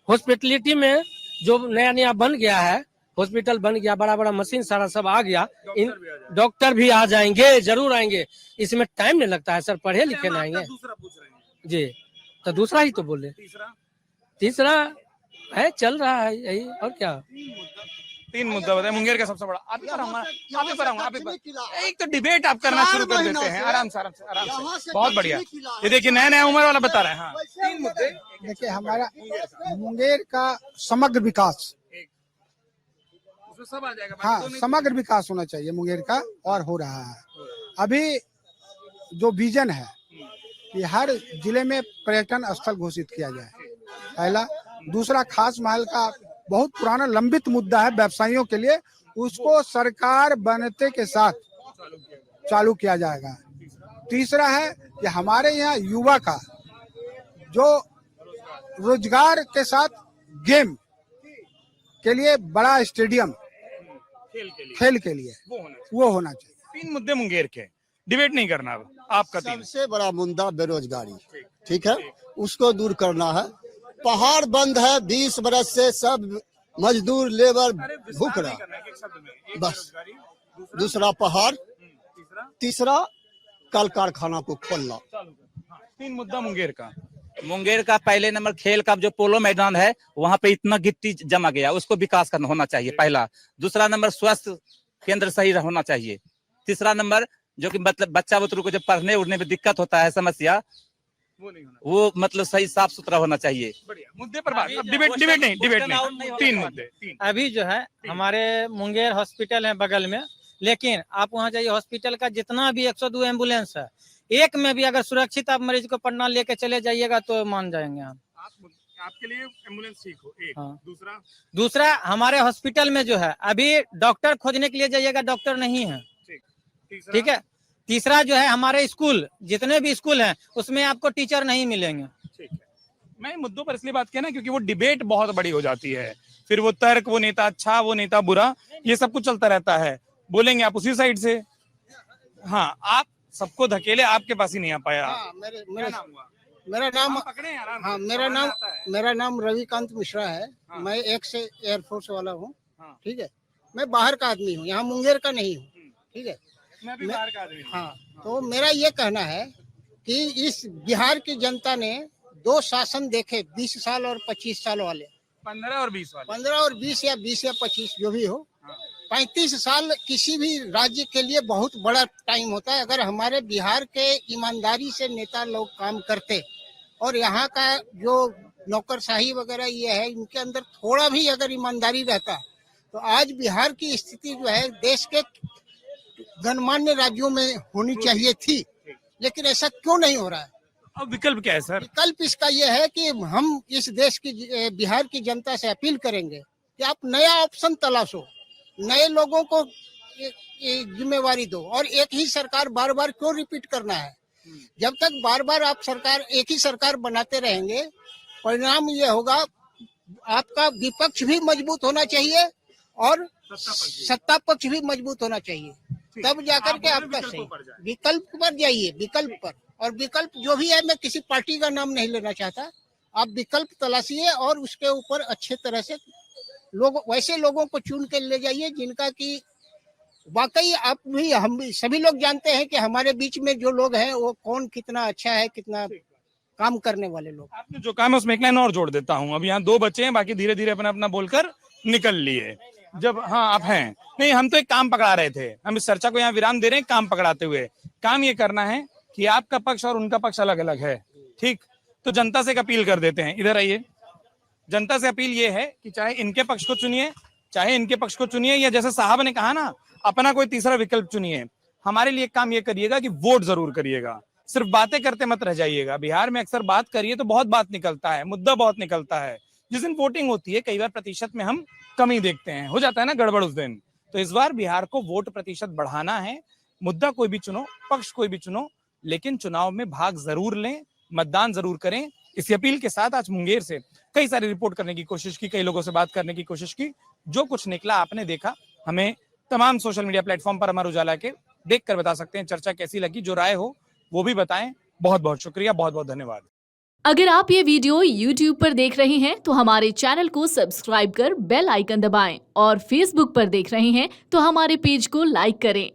हॉस्पिटलिटी में जो नया नया बन गया है, हॉस्पिटल बन गया, बड़ा बड़ा मशीन सारा सब आ गया, इन डॉक्टर भी आ जाएंगे, जरूर आएंगे। इसमें टाइम नहीं लगता है सर, पढ़े लिखे नहीं आएंगे जी। तो दूसरा ही तो बोले, तीसरा है चल रहा है यही, और क्या। 3 मुद्दा बताए मुंगेर का सबसे बड़ा। आप एक तो डिबेट आप करना शुरू कर देते हैं, आराम से आराम से आराम से, बहुत बढ़िया। ये देखिए नया नया उम्र वाला बता रहे हैं। हाँ 3 मुद्दे। देखिए हमारा मुंगेर का समग्र विकास, सब आ जाएगा। हाँ समग्र विकास होना चाहिए मुंगेर का, और हो रहा है। अभी जो विजन है कि हर जिले में पर्यटन स्थल घोषित किया जाए, पहला। दूसरा, खास महल का बहुत पुराना लंबित मुद्दा है व्यवसायियों के लिए, उसको सरकार बनते के साथ चालू किया जाएगा। तीसरा है कि हमारे यहाँ युवा का जो रोजगार के साथ गेम के लिए बड़ा स्टेडियम खेल के लिए वो होना चाहिए। 3 मुद्दे मुंगेर के, डिबेट नहीं करना। अब आपका 3। सबसे बड़ा मुद्दा बेरोजगारी, ठीक है, उसको दूर करना है। पहाड़ बंद है, 20 बरस से सब मजदूर लेबर भूख रहा, बस। दूसरा पहाड़, तीसरा कल कारखाना को खोलना। 3 मुद्दा मुंगेर का। मुंगेर का पहले नंबर खेल का जो पोलो मैदान है, वहाँ पे इतना गिट्टी जमा गया, उसको विकास करना होना चाहिए पहला। दूसरा नंबर स्वास्थ्य केंद्र सही होना चाहिए। तीसरा नंबर जो कि मतलब बच्चा बुतरू को जब पढ़ने उड़ने में दिक्कत होता है, समस्या, वो मतलब सही साफ सुथरा होना चाहिए। मुद्दे पर बात, डिबेट नहीं 3 मुद्दे। अभी जो है हमारे मुंगेर हॉस्पिटल है बगल में, लेकिन आप वहाँ जाइए, हॉस्पिटल का जितना भी 102 एम्बुलेंस है, एक में भी अगर सुरक्षित आप मरीज को पटना लेके चले जाइएगा तो मान जाएंगे हम। आपके लिए एम्बुलेंस ठीक हो, एक। हाँ। दूसरा हमारे हॉस्पिटल में जो है अभी डॉक्टर खोजने के लिए जाइएगा, डॉक्टर नहीं है, ठीक है। तीसरा जो है हमारे स्कूल, जितने भी स्कूल हैं उसमें आपको टीचर नहीं मिलेंगे। ठीक है। मैं मुद्दों पर इसलिए बात किया ना क्योंकि वो डिबेट बहुत बड़ी हो जाती है, फिर वो तर्क, वो नेता अच्छा, वो नेता बुरा, ये सब कुछ चलता रहता है। बोलेंगे आप उसी साइड से। हाँ, आप सबको धकेले, आपके पास ही नहीं आ पाया। मेरा नाम रविकांत मिश्रा है। मैं एक से एयरफोर्स वाला हूँ, ठीक है। मैं बाहर का आदमी हूँ, यहाँ मुंगेर का नहीं हूँ, ठीक है। मैं भी बाहर का आदमी हूँ। हाँ, तो मेरा ये कहना है कि इस बिहार की जनता ने 2 शासन देखे, 20 साल और 25 साल वाले, 15 और 20 वाले, 15 और 20 या 20 या 25 जो भी हो। 35 साल किसी भी राज्य के लिए बहुत बड़ा टाइम होता है। अगर हमारे बिहार के ईमानदारी से नेता लोग काम करते और यहाँ का जो नौकरशाही वगैरह ये है, इनके अंदर थोड़ा भी अगर ईमानदारी रहता तो आज बिहार की स्थिति जो है देश के गणमान्य राज्यों में होनी चाहिए थी, लेकिन ऐसा क्यों नहीं हो रहा है? अब विकल्प क्या है सर? विकल्प इसका यह है कि हम इस देश की, बिहार की जनता से अपील करेंगे कि आप नया ऑप्शन तलाशो, नए लोगों को जिम्मेवारी दो, और एक ही सरकार बार बार क्यों रिपीट करना है? जब तक बार बार आप सरकार एक ही सरकार बनाते रहेंगे, परिणाम ये होगा, आपका विपक्ष भी मजबूत होना चाहिए और सत्ता पक्ष भी मजबूत होना चाहिए, तब जाकर के आपका सही विकल्प पर जाइए, विकल्प पर। और विकल्प जो भी है, मैं किसी पार्टी का नाम नहीं लेना चाहता, आप विकल्प तलाशिए और उसके ऊपर अच्छे तरह से वैसे लोगों को चुन के ले जाइए जिनका कि वाकई आप भी, हम भी, सभी लोग जानते हैं कि हमारे बीच में जो लोग हैं वो कौन कितना अच्छा है, कितना काम करने वाले लोग। आपने जो काम है उसमें एक लाइन और जोड़ देता हूँ। अब यहाँ 2 बच्चे हैं, बाकी धीरे धीरे अपना अपना बोलकर निकल लिए। जब हाँ आप हैं, नहीं हम तो एक काम पकड़ा रहे थे, हम इस चर्चा को यहाँ विराम दे रहे हैं काम पकड़ाते हुए। काम ये करना है कि आपका पक्ष और उनका पक्ष अलग अलग है, ठीक? तो जनता से एक अपील कर देते हैं, इधर आइए। जनता से अपील ये है कि चाहे इनके पक्ष को चुनिए, चाहे इनके पक्ष को चुनिए, या जैसे साहब ने कहा ना, अपना कोई तीसरा विकल्प चुनिए। हमारे लिए काम ये करिएगा कि वोट जरूर करिएगा, सिर्फ बातें करते मत रह जाइएगा। बिहार में अक्सर बात करिए तो बहुत बात निकलता है, मुद्दा बहुत निकलता है। जिस दिन वोटिंग होती है कई बार प्रतिशत में हम कमी देखते हैं, हो जाता है ना गड़बड़ उस दिन। तो इस बार बिहार को वोट प्रतिशत बढ़ाना है। मुद्दा कोई भी चुनो, पक्ष कोई भी चुनो, लेकिन चुनाव में भाग जरूर लें, मतदान जरूर करें। इसी अपील के साथ आज मुंगेर से कई सारी रिपोर्ट करने की कोशिश की, कई लोगों से बात करने की कोशिश की। जो कुछ निकला आपने देखा। हमें तमाम सोशल मीडिया प्लेटफॉर्म पर अमर उजाला के देख कर बता सकते हैं चर्चा कैसी लगी। जो राय हो वो भी बताएं। बहुत बहुत शुक्रिया, बहुत बहुत धन्यवाद। अगर आप ये वीडियो YouTube पर देख रहे हैं तो हमारे चैनल को सब्सक्राइब कर बेल आइकन दबाएं, और Facebook पर देख रहे हैं तो हमारे पेज को लाइक करें।